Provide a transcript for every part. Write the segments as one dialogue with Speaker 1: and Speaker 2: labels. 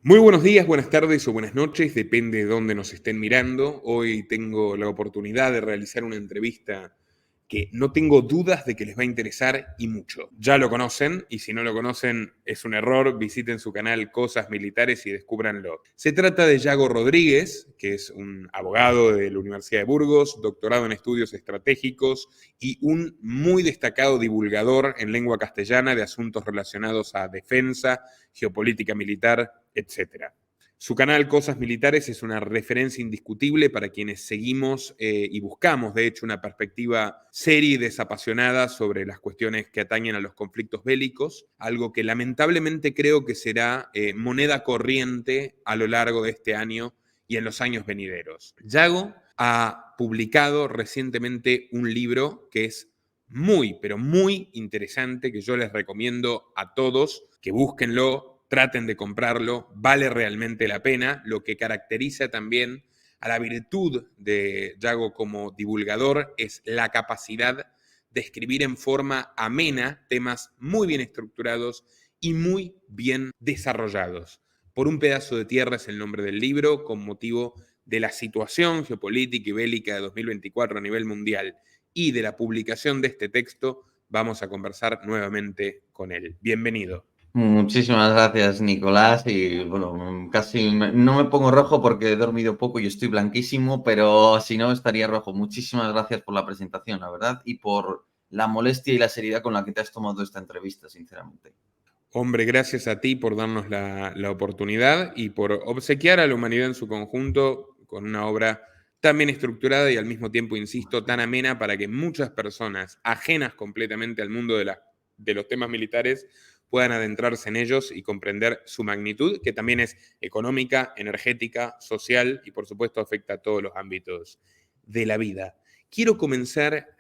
Speaker 1: Muy buenos días, buenas tardes o buenas noches, depende de dónde nos estén mirando. Hoy tengo la oportunidad de realizar una entrevista que no tengo dudas de que les va a interesar y mucho. Ya lo conocen y si no lo conocen es un error, visiten su canal Cosas Militares y descúbranlo. Se trata de Yago Rodríguez, que es un abogado de la Universidad de Burgos, doctorado en estudios estratégicos y un muy destacado divulgador en lengua castellana de asuntos relacionados a defensa, geopolítica militar, etcétera. Su canal Cosas Militares es una referencia indiscutible para quienes seguimos y buscamos, de hecho, una perspectiva seria y desapasionada sobre las cuestiones que atañen a los conflictos bélicos, algo que lamentablemente creo que será moneda corriente a lo largo de este año y en los años venideros. Yago ha publicado recientemente un libro que es muy, pero muy interesante, que yo les recomiendo a todos que búsquenlo, traten de comprarlo, vale realmente la pena. Lo que caracteriza también a la virtud de Yago como divulgador es la capacidad de escribir en forma amena temas muy bien estructurados y muy bien desarrollados. Por un pedazo de tierra es el nombre del libro, con motivo de la situación geopolítica y bélica de 2024 a nivel mundial y de la publicación de este texto, vamos a conversar nuevamente con él. Bienvenido.
Speaker 2: Muchísimas gracias, Nicolás. Y bueno, no me pongo rojo porque he dormido poco y estoy blanquísimo, pero si no estaría rojo. Muchísimas gracias por la presentación, la verdad, y por la molestia y la seriedad con la que te has tomado esta entrevista, sinceramente.
Speaker 1: Hombre, gracias a ti por darnos la oportunidad y por obsequiar a la humanidad en su conjunto con una obra tan bien estructurada y al mismo tiempo, insisto, tan amena para que muchas personas ajenas completamente al mundo de los temas militares puedan adentrarse en ellos y comprender su magnitud, que también es económica, energética, social y por supuesto afecta a todos los ámbitos de la vida. Quiero comenzar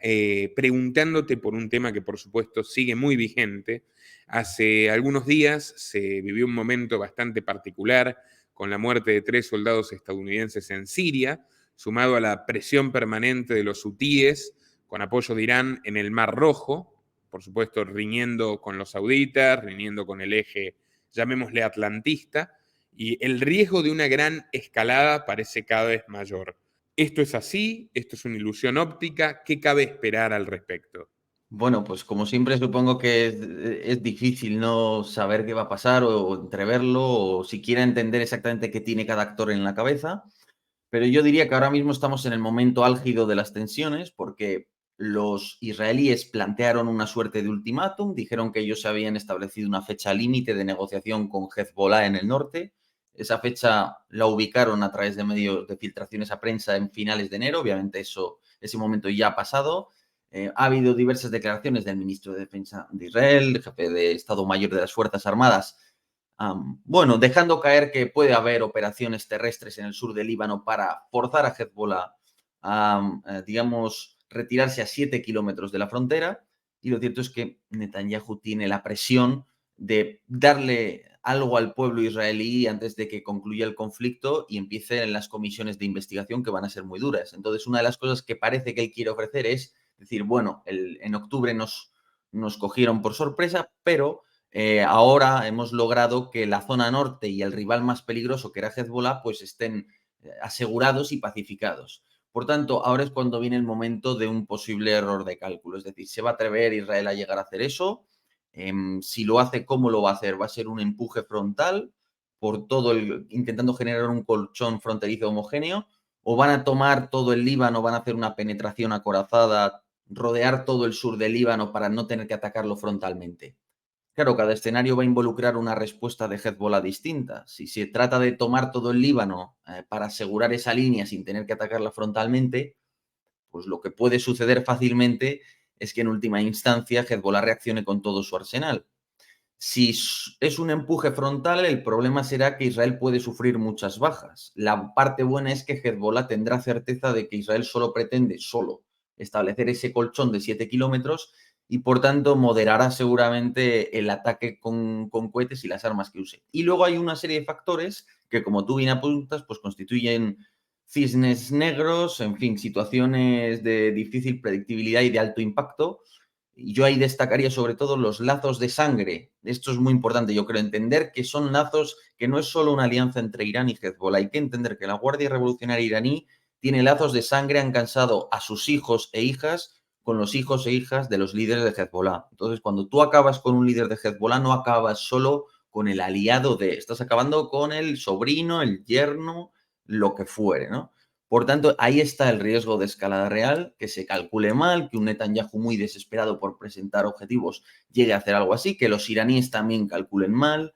Speaker 1: preguntándote por un tema que por supuesto sigue muy vigente. Hace algunos días se vivió un momento bastante particular con la muerte de 3 soldados estadounidenses en Siria, sumado a la presión permanente de los hutíes con apoyo de Irán en el Mar Rojo, por supuesto riñendo con los sauditas, riñendo con el eje, llamémosle atlantista, y el riesgo de una gran escalada parece cada vez mayor. ¿Esto es así? ¿Esto es una ilusión óptica? ¿Qué cabe esperar al respecto?
Speaker 2: Bueno, pues como siempre supongo que es difícil no saber qué va a pasar o entreverlo o siquiera entender exactamente qué tiene cada actor en la cabeza. Pero yo diría que ahora mismo estamos en el momento álgido de las tensiones porque los israelíes plantearon una suerte de ultimátum, dijeron que ellos habían establecido una fecha límite de negociación con Hezbollah en el norte. Esa fecha la ubicaron a través de medios de filtraciones a prensa en finales de enero. Obviamente ese momento ya ha pasado. Ha habido diversas declaraciones del ministro de Defensa de Israel, el jefe de Estado Mayor de las Fuerzas Armadas, bueno, dejando caer que puede haber operaciones terrestres en el sur del Líbano para forzar a Hezbollah a, digamos, retirarse a 7 kilómetros de la frontera. Y lo cierto es que Netanyahu tiene la presión de darle algo al pueblo israelí antes de que concluya el conflicto y empiecen las comisiones de investigación que van a ser muy duras. Entonces, una de las cosas que parece que él quiere ofrecer es decir, bueno, en octubre nos cogieron por sorpresa, pero ahora hemos logrado que la zona norte y el rival más peligroso, que era Hezbollah, pues estén asegurados y pacificados. Por tanto, ahora es cuando viene el momento de un posible error de cálculo. Es decir, ¿se va a atrever Israel a llegar a hacer eso? Si lo hace, ¿cómo lo va a hacer? ¿Va a ser un empuje frontal por intentando generar un colchón fronterizo homogéneo? ¿O van a tomar todo el Líbano, van a hacer una penetración acorazada, rodear todo el sur del Líbano para no tener que atacarlo frontalmente? Claro, cada escenario va a involucrar una respuesta de Hezbollah distinta. Si se trata de tomar todo el Líbano para asegurar esa línea sin tener que atacarla frontalmente, pues lo que puede suceder fácilmente es que en última instancia Hezbollah reaccione con todo su arsenal. Si es un empuje frontal, el problema será que Israel puede sufrir muchas bajas. La parte buena es que Hezbollah tendrá certeza de que Israel solo establecer ese colchón de 7 kilómetros y por tanto moderará seguramente el ataque con cohetes y las armas que use. Y luego hay una serie de factores que, como tú bien apuntas, pues constituyen cisnes negros, en fin, situaciones de difícil predictibilidad y de alto impacto, Y yo ahí destacaría sobre todo los lazos de sangre. Esto es muy importante, yo creo, entender que son lazos que no es solo una alianza entre Irán y Hezbollah. Hay que entender que la Guardia Revolucionaria iraní tiene lazos de sangre, han cansado a sus hijos e hijas con los hijos e hijas de los líderes de Hezbollah. Entonces, cuando tú acabas con un líder de Hezbollah, no acabas solo con el aliado de, estás acabando con el sobrino, el yerno, lo que fuere, ¿no? Por tanto, ahí está el riesgo de escalada real, que se calcule mal, que un Netanyahu muy desesperado por presentar objetivos llegue a hacer algo así, que los iraníes también calculen mal.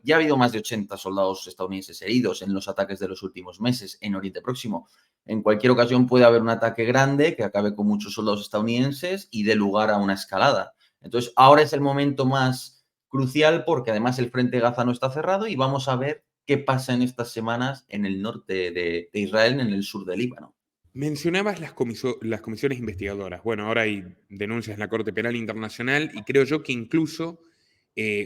Speaker 2: Ya ha habido más de 80 soldados estadounidenses heridos en los ataques de los últimos meses en Oriente Próximo. En cualquier ocasión puede haber un ataque grande que acabe con muchos soldados estadounidenses y dé lugar a una escalada. Entonces, ahora es el momento más crucial porque además el frente de Gaza no está cerrado y vamos a ver qué pasa en estas semanas en el norte de Israel, en el sur del Líbano.
Speaker 1: Mencionabas las comisiones investigadoras. Bueno, ahora hay denuncias en la Corte Penal Internacional y creo yo que incluso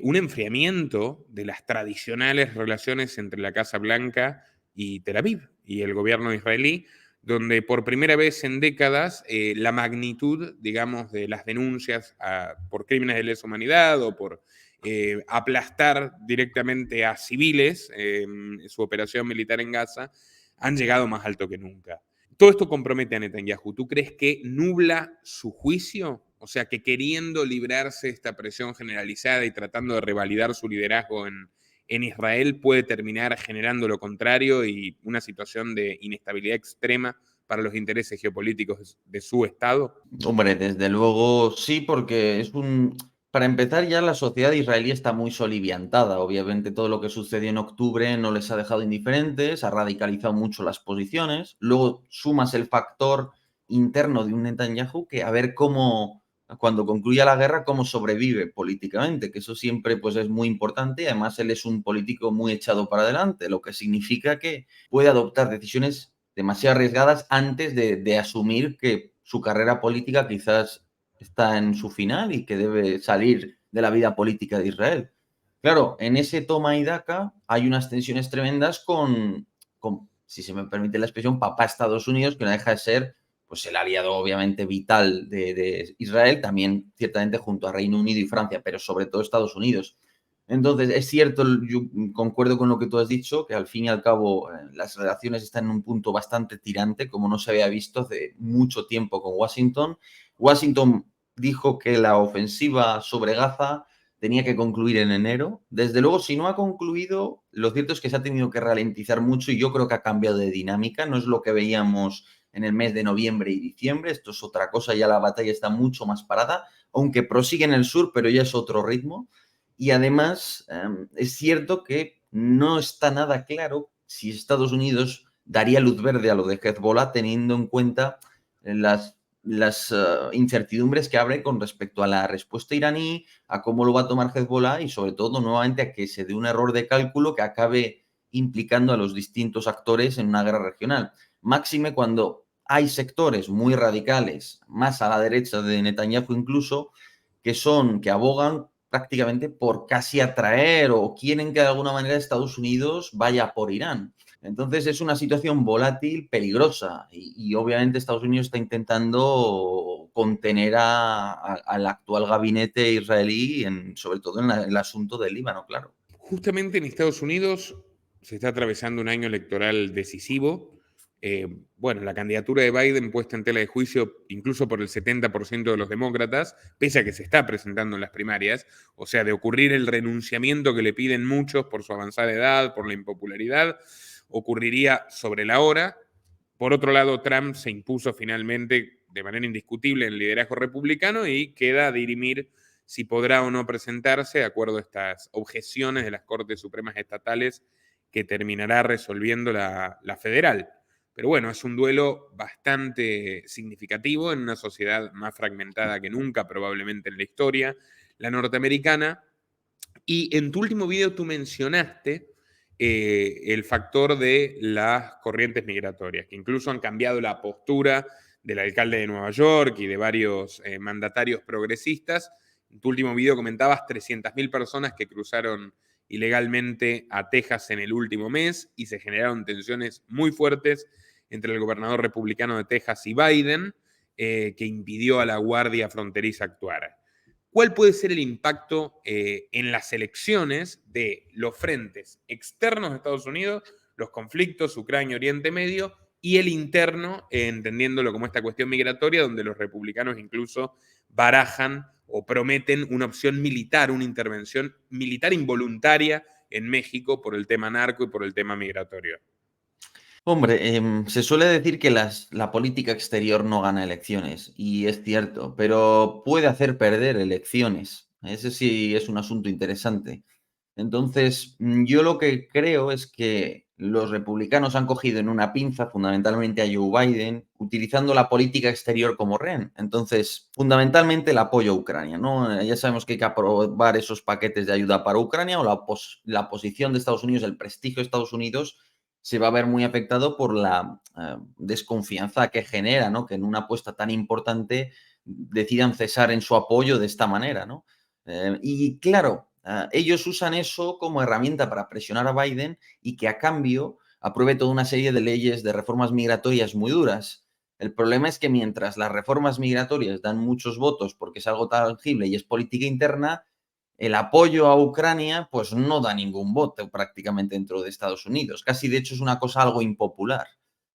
Speaker 1: un enfriamiento de las tradicionales relaciones entre la Casa Blanca y Tel Aviv y el gobierno israelí, donde por primera vez en décadas la magnitud, digamos, de las denuncias por crímenes de lesa humanidad o por aplastar directamente a civiles en su operación militar en Gaza han llegado más alto que nunca. Todo esto compromete a Netanyahu. ¿Tú crees que nubla su juicio? O sea, que queriendo librarse de esta presión generalizada y tratando de revalidar su liderazgo en Israel puede terminar generando lo contrario y una situación de inestabilidad extrema para los intereses geopolíticos de su Estado.
Speaker 2: Hombre, desde luego sí, porque Para empezar, ya la sociedad israelí está muy soliviantada. Obviamente, todo lo que sucedió en octubre no les ha dejado indiferentes, ha radicalizado mucho las posiciones. Luego sumas el factor interno de un Netanyahu que a ver cómo, cuando concluya la guerra, cómo sobrevive políticamente, que eso siempre pues, es muy importante. Y además, él es un político muy echado para adelante, lo que significa que puede adoptar decisiones demasiado arriesgadas antes de asumir que su carrera política quizás está en su final y que debe salir de la vida política de Israel. Claro, en ese toma y daca hay unas tensiones tremendas con, si se me permite la expresión, papá Estados Unidos, que no deja de ser pues, el aliado obviamente vital de Israel, también ciertamente junto a Reino Unido y Francia, pero sobre todo Estados Unidos. Entonces, es cierto, yo concuerdo con lo que tú has dicho, que al fin y al cabo las relaciones están en un punto bastante tirante, como no se había visto hace mucho tiempo con Washington. Washington dijo que la ofensiva sobre Gaza tenía que concluir en enero. Desde luego, si no ha concluido, lo cierto es que se ha tenido que ralentizar mucho y yo creo que ha cambiado de dinámica. No es lo que veíamos en el mes de noviembre y diciembre. Esto es otra cosa, ya la batalla está mucho más parada, aunque prosigue en el sur, pero ya es otro ritmo. Y además, es cierto que no está nada claro si Estados Unidos daría luz verde a lo de Hezbollah teniendo en cuenta las incertidumbres que abre con respecto a la respuesta iraní, a cómo lo va a tomar Hezbollah y sobre todo nuevamente a que se dé un error de cálculo que acabe implicando a los distintos actores en una guerra regional. Máxime cuando hay sectores muy radicales, más a la derecha de Netanyahu incluso, que abogan prácticamente por casi atraer o quieren que de alguna manera Estados Unidos vaya por Irán. Entonces es una situación volátil, peligrosa y obviamente Estados Unidos está intentando contener al actual gabinete israelí, sobre todo en el asunto del Líbano, claro.
Speaker 1: Justamente en Estados Unidos se está atravesando un año electoral decisivo. Bueno, la candidatura de Biden puesta en tela de juicio incluso por el 70% de los demócratas, pese a que se está presentando en las primarias, o sea, de ocurrir el renunciamiento que le piden muchos por su avanzada edad, por la impopularidad, ocurriría sobre la hora. Por otro lado, Trump se impuso finalmente de manera indiscutible en el liderazgo republicano y queda a dirimir si podrá o no presentarse de acuerdo a estas objeciones de las Cortes Supremas Estatales que terminará resolviendo la federal. Pero bueno, es un duelo bastante significativo en una sociedad más fragmentada que nunca, probablemente en la historia, la norteamericana. Y en tu último video tú mencionaste el factor de las corrientes migratorias, que incluso han cambiado la postura del alcalde de Nueva York y de varios mandatarios progresistas. En tu último video comentabas 300.000 personas que cruzaron ilegalmente a Texas en el último mes y se generaron tensiones muy fuertes entre el gobernador republicano de Texas y Biden. que impidió a la Guardia Fronteriza actuar. ¿Cuál puede ser el impacto en las elecciones de los frentes externos de Estados Unidos, los conflictos Ucrania, Oriente Medio, y el interno, entendiéndolo como esta cuestión migratoria, donde los republicanos incluso barajan o prometen una opción militar, una intervención militar involuntaria en México por el tema narco y por el tema migratorio?
Speaker 2: Hombre, se suele decir que la política exterior no gana elecciones, y es cierto, pero puede hacer perder elecciones. Ese sí es un asunto interesante. Entonces, yo lo que creo es que los republicanos han cogido en una pinza fundamentalmente a Joe Biden, utilizando la política exterior como rehén. Entonces, fundamentalmente el apoyo a Ucrania, ¿no? Ya sabemos que hay que aprobar esos paquetes de ayuda para Ucrania, o la posición de Estados Unidos, el prestigio de Estados Unidos se va a ver muy afectado por la desconfianza que genera, ¿no? Que en una apuesta tan importante decidan cesar en su apoyo de esta manera, ¿no? Y claro, ellos usan eso como herramienta para presionar a Biden y que a cambio apruebe toda una serie de leyes de reformas migratorias muy duras. El problema es que mientras las reformas migratorias dan muchos votos porque es algo tangible y es política interna, el apoyo a Ucrania pues no da ningún voto prácticamente dentro de Estados Unidos. Casi de hecho es una cosa algo impopular.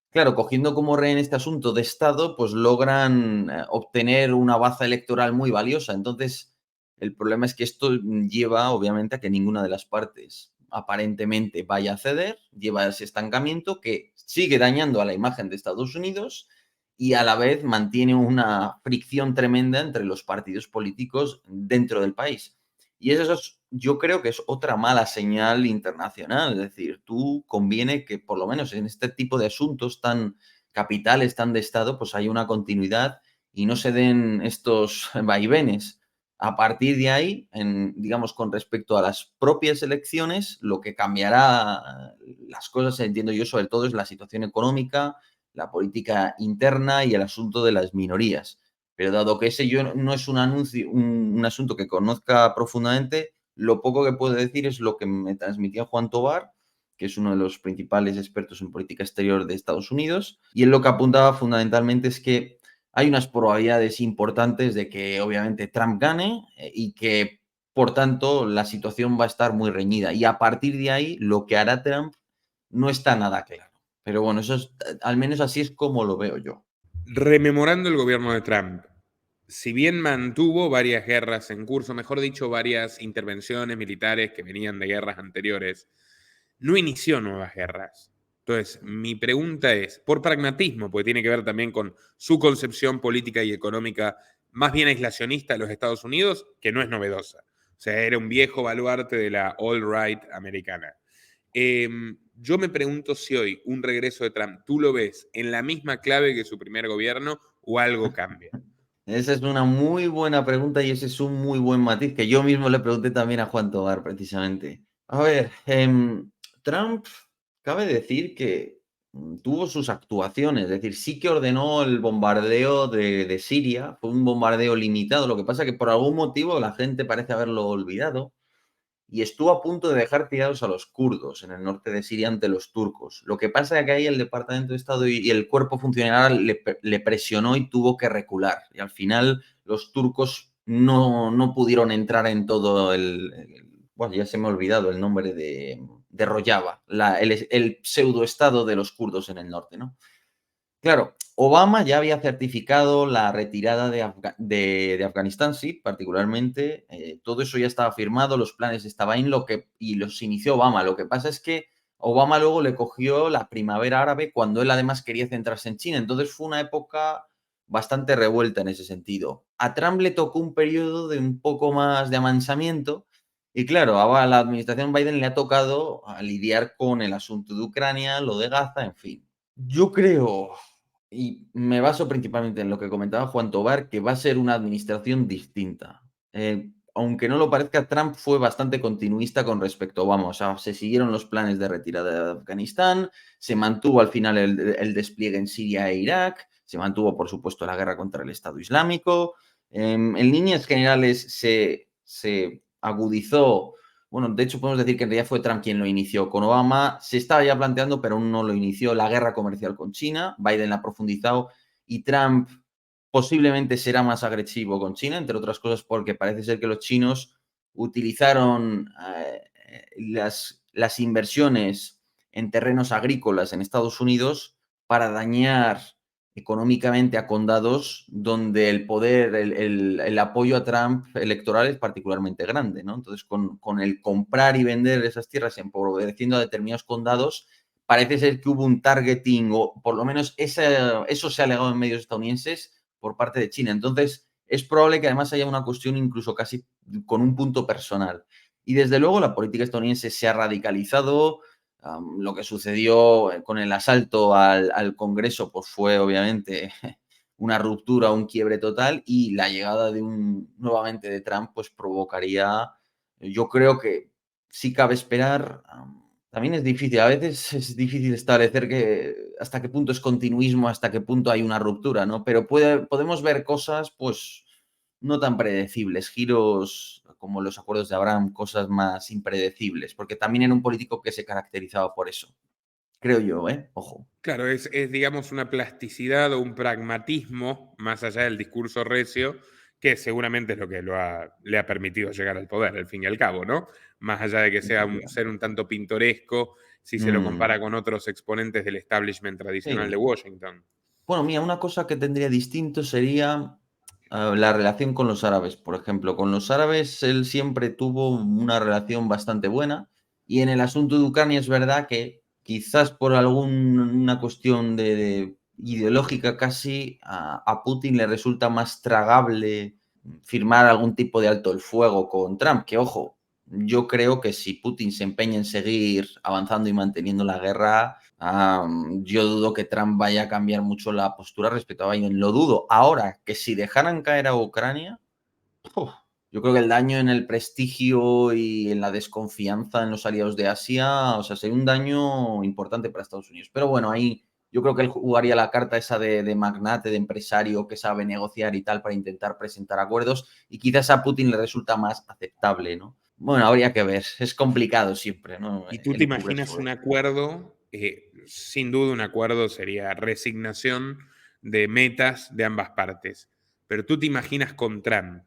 Speaker 2: Claro, cogiendo como rehén este asunto de Estado, pues logran obtener una baza electoral muy valiosa. Entonces, el problema es que esto lleva, obviamente, a que ninguna de las partes aparentemente vaya a ceder, lleva a ese estancamiento que sigue dañando a la imagen de Estados Unidos y a la vez mantiene una fricción tremenda entre los partidos políticos dentro del país. Y eso es, yo creo que es otra mala señal internacional. Es decir, tú conviene que por lo menos en este tipo de asuntos tan capitales, tan de Estado, pues haya una continuidad y no se den estos vaivenes. A partir de ahí, digamos, con respecto a las propias elecciones, lo que cambiará las cosas, entiendo yo, sobre todo es la situación económica, la política interna y el asunto de las minorías. Pero dado que ese yo no es un anuncio, un asunto que conozca profundamente, lo poco que puedo decir es lo que me transmitía Juan Tobar, que es uno de los principales expertos en política exterior de Estados Unidos, y él lo que apuntaba fundamentalmente es que hay unas probabilidades importantes de que obviamente Trump gane y que por tanto la situación va a estar muy reñida. Y a partir de ahí lo que hará Trump no está nada claro. Pero bueno, eso es, al menos así es como lo veo yo.
Speaker 1: Rememorando el gobierno de Trump, si bien mantuvo varias guerras en curso, mejor dicho, varias intervenciones militares que venían de guerras anteriores, no inició nuevas guerras. Entonces, mi pregunta es, por pragmatismo, porque tiene que ver también con su concepción política y económica más bien aislacionista de los Estados Unidos, que no es novedosa. O sea, era un viejo baluarte de la all-right americana. Yo me pregunto si hoy un regreso de Trump, ¿tú lo ves en la misma clave que su primer gobierno o algo cambia?
Speaker 2: Esa es una muy buena pregunta y ese es un muy buen matiz que yo mismo le pregunté también a Juan Tobar, precisamente. A ver, Trump, cabe decir que tuvo sus actuaciones, es decir, sí que ordenó el bombardeo de Siria, fue un bombardeo limitado, lo que pasa que por algún motivo la gente parece haberlo olvidado y estuvo a punto de dejar tirados a los kurdos en el norte de Siria ante los turcos. Lo que pasa es que ahí el Departamento de Estado y el cuerpo funcional le presionó y tuvo que recular. Y al final los turcos no pudieron entrar en todo bueno, ya se me ha olvidado el nombre de Rojava, el pseudoestado de los kurdos en el norte, ¿no? Claro, Obama ya había certificado la retirada de Afganistán, sí, particularmente. Todo eso ya estaba firmado, los planes estaban y los inició Obama. Lo que pasa es que Obama luego le cogió la primavera árabe cuando él además quería centrarse en China. Entonces fue una época bastante revuelta en ese sentido. A Trump le tocó un periodo de un poco más de amansamiento y claro, a la administración Biden le ha tocado lidiar con el asunto de Ucrania, lo de Gaza, en fin. Yo creo, y me baso principalmente en lo que comentaba Juan Tobar, que va a ser una administración distinta. Aunque no lo parezca, Trump fue bastante continuista con respecto a Obama. O sea, se siguieron los planes de retirada de Afganistán, se mantuvo al final el despliegue en Siria e Irak, se mantuvo, por supuesto, la guerra contra el Estado Islámico. En líneas generales se agudizó. Bueno, de hecho podemos decir que en realidad fue Trump quien lo inició. Con Obama se estaba ya planteando, pero aún no lo inició, la guerra comercial con China. Biden la ha profundizado y Trump posiblemente será más agresivo con China, entre otras cosas porque parece ser que los chinos utilizaron las inversiones en terrenos agrícolas en Estados Unidos para dañar económicamente a condados donde el poder, el apoyo a Trump electoral es particularmente grande, ¿no? Entonces, con el comprar y vender esas tierras empobreciendo a determinados condados, parece ser que hubo un targeting, o por lo menos eso se ha alegado en medios estadounidenses por parte de China. Entonces, es probable que además haya una cuestión incluso casi con un punto personal. Y desde luego la política estadounidense se ha radicalizado. Lo que sucedió con el asalto al Congreso pues fue obviamente una ruptura, un quiebre total, y la llegada nuevamente de Trump pues provocaría, yo creo que sí cabe esperar. También es difícil, a veces es difícil establecer hasta qué punto es continuismo, hasta qué punto hay una ruptura, ¿no? Pero podemos ver cosas, pues, no tan predecibles, giros como los acuerdos de Abraham, cosas más impredecibles, porque también era un político que se caracterizaba por eso, creo yo, ¿eh? Ojo.
Speaker 1: Claro, digamos, una plasticidad o un pragmatismo, más allá del discurso recio, que seguramente es lo que le ha permitido llegar al poder, al fin y al cabo, ¿no? Más allá de que sea un ser un tanto pintoresco, si se lo
Speaker 2: Mm,
Speaker 1: compara con otros exponentes del establishment tradicional de
Speaker 2: sí.
Speaker 1: Washington.
Speaker 2: Bueno, mira, una cosa que tendría distinto sería la relación con los árabes. Por ejemplo, con los árabes él siempre tuvo una relación bastante buena, y en el asunto de Ucrania es verdad que quizás por alguna cuestión ideológica casi a Putin le resulta más tragable firmar algún tipo de alto el fuego con Trump, que ojo, yo creo que si Putin se empeña en seguir avanzando y manteniendo la guerra, yo dudo que Trump vaya a cambiar mucho la postura respecto a Biden. Lo dudo. Ahora, que si dejaran caer a Ucrania, ¡puf! Yo creo que el daño en el prestigio y en la desconfianza en los aliados de Asia, o sea, sería un daño importante para Estados Unidos. Pero bueno, ahí yo creo que él jugaría la carta esa de magnate, de empresario que sabe negociar y tal para intentar presentar acuerdos, y quizás a Putin le resulta más aceptable, ¿no? Bueno, habría que ver. Es complicado siempre, ¿no?
Speaker 1: ¿Y tú te
Speaker 2: Elucubrar
Speaker 1: imaginas
Speaker 2: sobre
Speaker 1: un
Speaker 2: eso.
Speaker 1: acuerdo? Sin duda un acuerdo sería resignación de metas de ambas partes. Pero tú te imaginas con Trump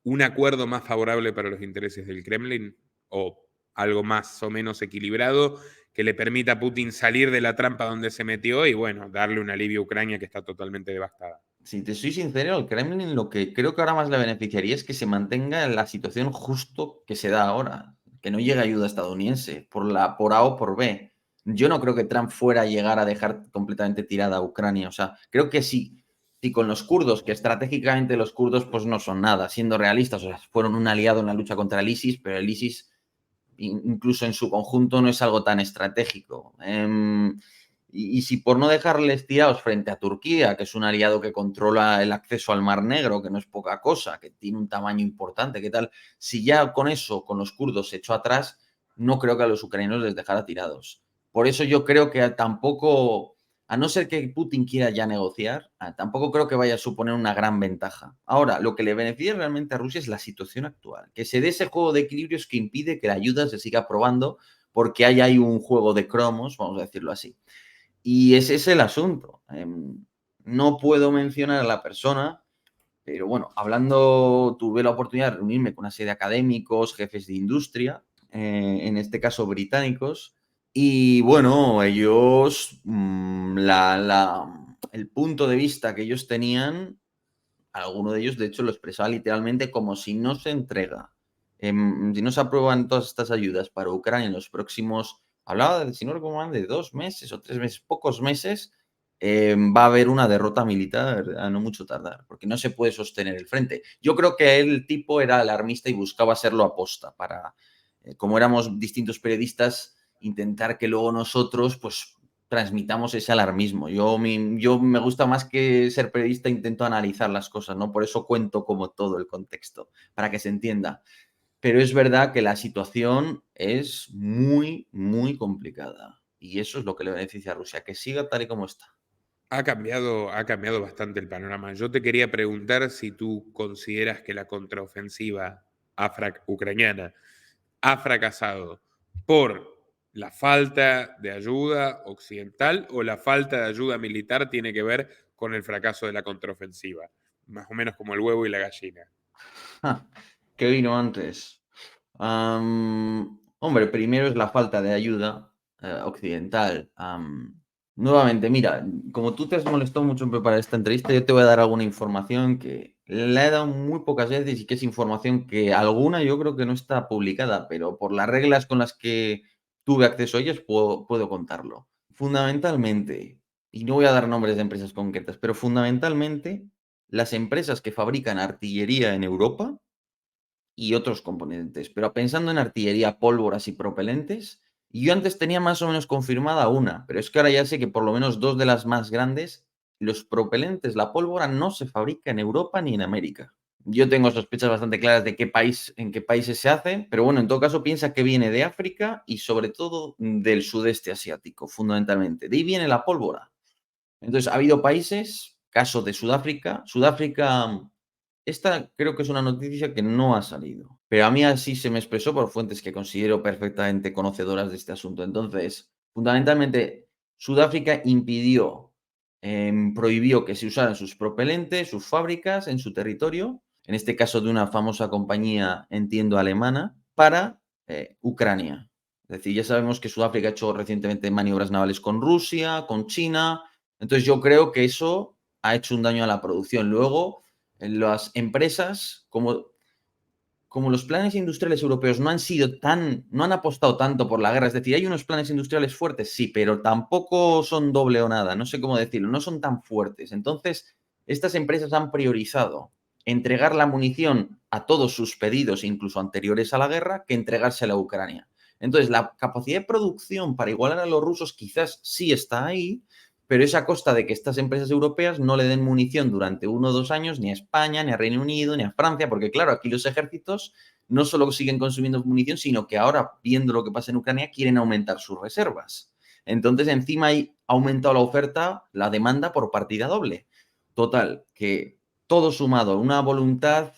Speaker 1: un acuerdo más favorable para los intereses del Kremlin o algo más o menos equilibrado que le permita a Putin salir de la trampa donde se metió y, bueno, darle un alivio a Ucrania que está totalmente devastada.
Speaker 2: Si te soy sincero, al Kremlin lo que creo que ahora más le beneficiaría es que se mantenga en la situación justo que se da ahora, que no llegue ayuda estadounidense, por A o por B. Yo no creo que Trump fuera a llegar a dejar completamente tirada a Ucrania. O sea, creo que si con los kurdos, que estratégicamente los kurdos pues no son nada, siendo realistas, o sea, fueron un aliado en la lucha contra el ISIS, pero el ISIS incluso en su conjunto no es algo tan estratégico. Y si por no dejarles tirados frente a Turquía, que es un aliado que controla el acceso al Mar Negro, que no es poca cosa, que tiene un tamaño importante, ¿qué tal? Si ya con eso, con los kurdos se echó atrás, no creo que a los ucranianos les dejara tirados. Por eso yo creo que tampoco, a no ser que Putin quiera ya negociar, tampoco creo que vaya a suponer una gran ventaja. Ahora, lo que le beneficia realmente a Rusia es la situación actual, que se dé ese juego de equilibrios que impide que la ayuda se siga probando, porque hay ahí un juego de cromos, vamos a decirlo así. Y ese es el asunto. No puedo mencionar a la persona, pero bueno, tuve la oportunidad de reunirme con una serie de académicos, jefes de industria, en este caso británicos, y bueno, ellos, el punto de vista que ellos tenían, alguno de ellos de hecho lo expresaba literalmente como: si no se entrega, si no se aprueban todas estas ayudas para Ucrania en los próximos, hablaba de, si no recuerdo mal, de 2 meses o 3 meses, pocos meses, va a haber una derrota militar a no mucho tardar, porque no se puede sostener el frente. Yo creo que el tipo era alarmista y buscaba hacerlo aposta para, como éramos distintos periodistas, intentar que luego nosotros, pues, transmitamos ese alarmismo. Yo me gusta más que ser periodista, intento analizar las cosas, ¿no? Por eso cuento como todo el contexto, para que se entienda. Pero es verdad que la situación es muy, muy complicada. Y eso es lo que le beneficia a Rusia, que siga tal y como está.
Speaker 1: Ha cambiado bastante el panorama. Yo te quería preguntar si tú consideras que la contraofensiva ucraniana ha fracasado por la falta de ayuda occidental o la falta de ayuda militar tiene que ver con el fracaso de la contraofensiva. más o menos como el huevo y la gallina.
Speaker 2: Ja, ¿qué vino antes? Hombre, primero es la falta de ayuda occidental. Nuevamente, mira, como tú te has molestado mucho en preparar esta entrevista, yo te voy a dar alguna información que la he dado muy pocas veces y que es información que alguna yo creo que no está publicada, pero por las reglas con las que tuve acceso a ellas puedo contarlo. Fundamentalmente, y no voy a dar nombres de empresas concretas, pero fundamentalmente las empresas que fabrican artillería en Europa y otros componentes. Pero pensando en artillería, pólvoras y propelentes, y yo antes tenía más o menos confirmada una, pero es que ahora ya sé que por lo menos dos de las más grandes, los propelentes, la pólvora no se fabrica en Europa ni en América. Yo tengo sospechas bastante claras de qué país, en qué países se hacen, pero bueno, en todo caso piensa que viene de África y sobre todo del sudeste asiático, fundamentalmente. De ahí viene la pólvora. Entonces, ha habido países, caso de Sudáfrica. Sudáfrica, esta creo que es una noticia que no ha salido, pero a mí así se me expresó por fuentes que considero perfectamente conocedoras de este asunto. Entonces, fundamentalmente, Sudáfrica impidió, prohibió que se usaran sus propelentes, sus fábricas en su territorio, en este caso de una famosa compañía, entiendo, alemana, para Ucrania. Es decir, ya sabemos que Sudáfrica ha hecho recientemente maniobras navales con Rusia, con China. Entonces yo creo que eso ha hecho un daño a la producción. Luego, en las empresas, como los planes industriales europeos no han apostado tanto por la guerra, es decir, hay unos planes industriales fuertes, sí, pero tampoco son doble o nada, no sé cómo decirlo, no son tan fuertes. Entonces, estas empresas han priorizado entregar la munición a todos sus pedidos, incluso anteriores a la guerra, que entregársela a Ucrania. Entonces, la capacidad de producción para igualar a los rusos quizás sí está ahí, pero es a costa de que estas empresas europeas no le den munición durante 1 o 2 años ni a España, ni a Reino Unido, ni a Francia, porque claro, aquí los ejércitos no solo siguen consumiendo munición, sino que ahora, viendo lo que pasa en Ucrania, quieren aumentar sus reservas. Entonces, encima ha aumentado la oferta, la demanda por partida doble. Total, que todo sumado, una voluntad.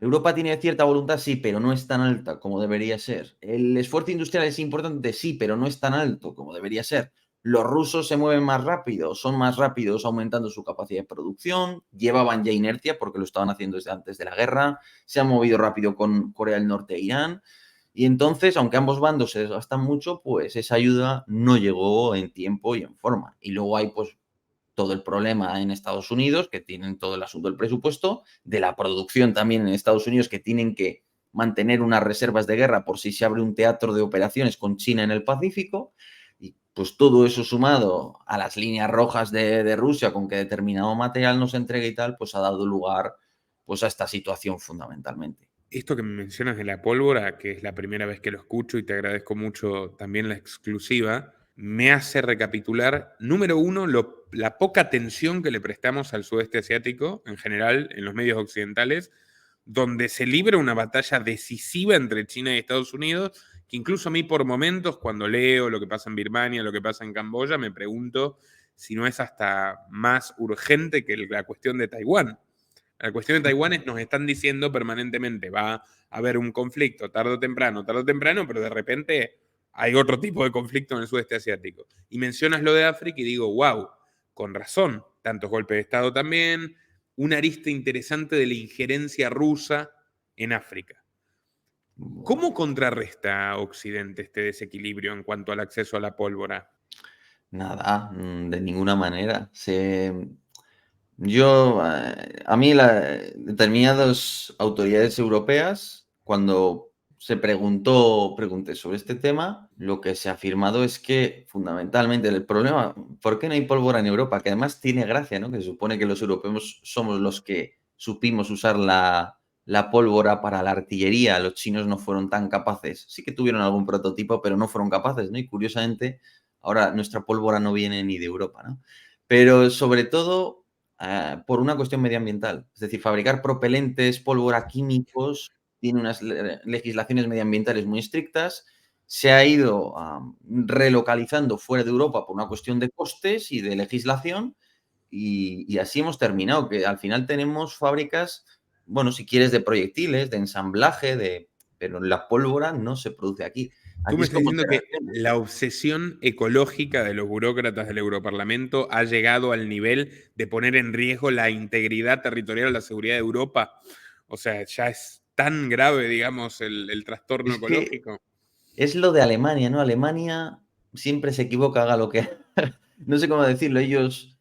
Speaker 2: Europa tiene cierta voluntad, sí, pero no es tan alta como debería ser. El esfuerzo industrial es importante, sí, pero no es tan alto como debería ser. Los rusos se mueven más rápido, son más rápidos aumentando su capacidad de producción, llevaban ya inercia porque lo estaban haciendo desde antes de la guerra, se han movido rápido con Corea del Norte e Irán, y entonces, aunque ambos bandos se desgastan mucho, pues esa ayuda no llegó en tiempo y en forma. Y luego hay pues todo el problema en Estados Unidos, que tienen todo el asunto del presupuesto, de la producción también en Estados Unidos, que tienen que mantener unas reservas de guerra por si se abre un teatro de operaciones con China en el Pacífico. Y pues todo eso sumado a las líneas rojas de Rusia con que determinado material no se entrega y tal, pues ha dado lugar pues a esta situación fundamentalmente.
Speaker 1: Esto que me mencionas de la pólvora, que es la primera vez que lo escucho y te agradezco mucho también la exclusiva, me hace recapitular, número uno, la poca atención que le prestamos al sudeste asiático en general en los medios occidentales, donde se libra una batalla decisiva entre China y Estados Unidos, que incluso a mí por momentos, cuando leo lo que pasa en Birmania, lo que pasa en Camboya, me pregunto si no es hasta más urgente que la cuestión de Taiwán. La cuestión de Taiwán es, nos están diciendo permanentemente, va a haber un conflicto tarde o temprano, pero de repente hay otro tipo de conflicto en el sudeste asiático. Y mencionas lo de África y digo, wow, con razón, tantos golpes de Estado también, una arista interesante de la injerencia rusa en África. ¿Cómo contrarresta Occidente este desequilibrio en cuanto al acceso a la pólvora?
Speaker 2: Nada, de ninguna manera. A mí determinadas autoridades europeas, cuando pregunté sobre este tema, lo que se ha afirmado es que fundamentalmente el problema, ¿por qué no hay pólvora en Europa? Que además tiene gracia, ¿no? Que se supone que los europeos somos los que supimos usar la pólvora para la artillería. Los chinos no fueron tan capaces. Sí que tuvieron algún prototipo, pero no fueron capaces, ¿no? Y curiosamente, ahora nuestra pólvora no viene ni de Europa, ¿no? Pero sobre todo por una cuestión medioambiental. Es decir, fabricar propelentes, pólvora, químicos, tiene unas legislaciones medioambientales muy estrictas. Se ha ido relocalizando fuera de Europa por una cuestión de costes y de legislación y así hemos terminado, que al final tenemos fábricas, bueno, si quieres, de proyectiles, de ensamblaje, pero la pólvora no se produce aquí.
Speaker 1: Tú
Speaker 2: Aquí
Speaker 1: me
Speaker 2: es
Speaker 1: estás
Speaker 2: como se
Speaker 1: diciendo que
Speaker 2: reacciona.
Speaker 1: la obsesión ecológica de los burócratas del Europarlamento ha llegado al nivel de poner en riesgo la integridad territorial o la seguridad de Europa. O sea, ya es tan grave, digamos, el trastorno
Speaker 2: Es que
Speaker 1: ecológico.
Speaker 2: es lo de Alemania, ¿no? Alemania siempre se equivoca, haga lo que no sé cómo decirlo. Ellos,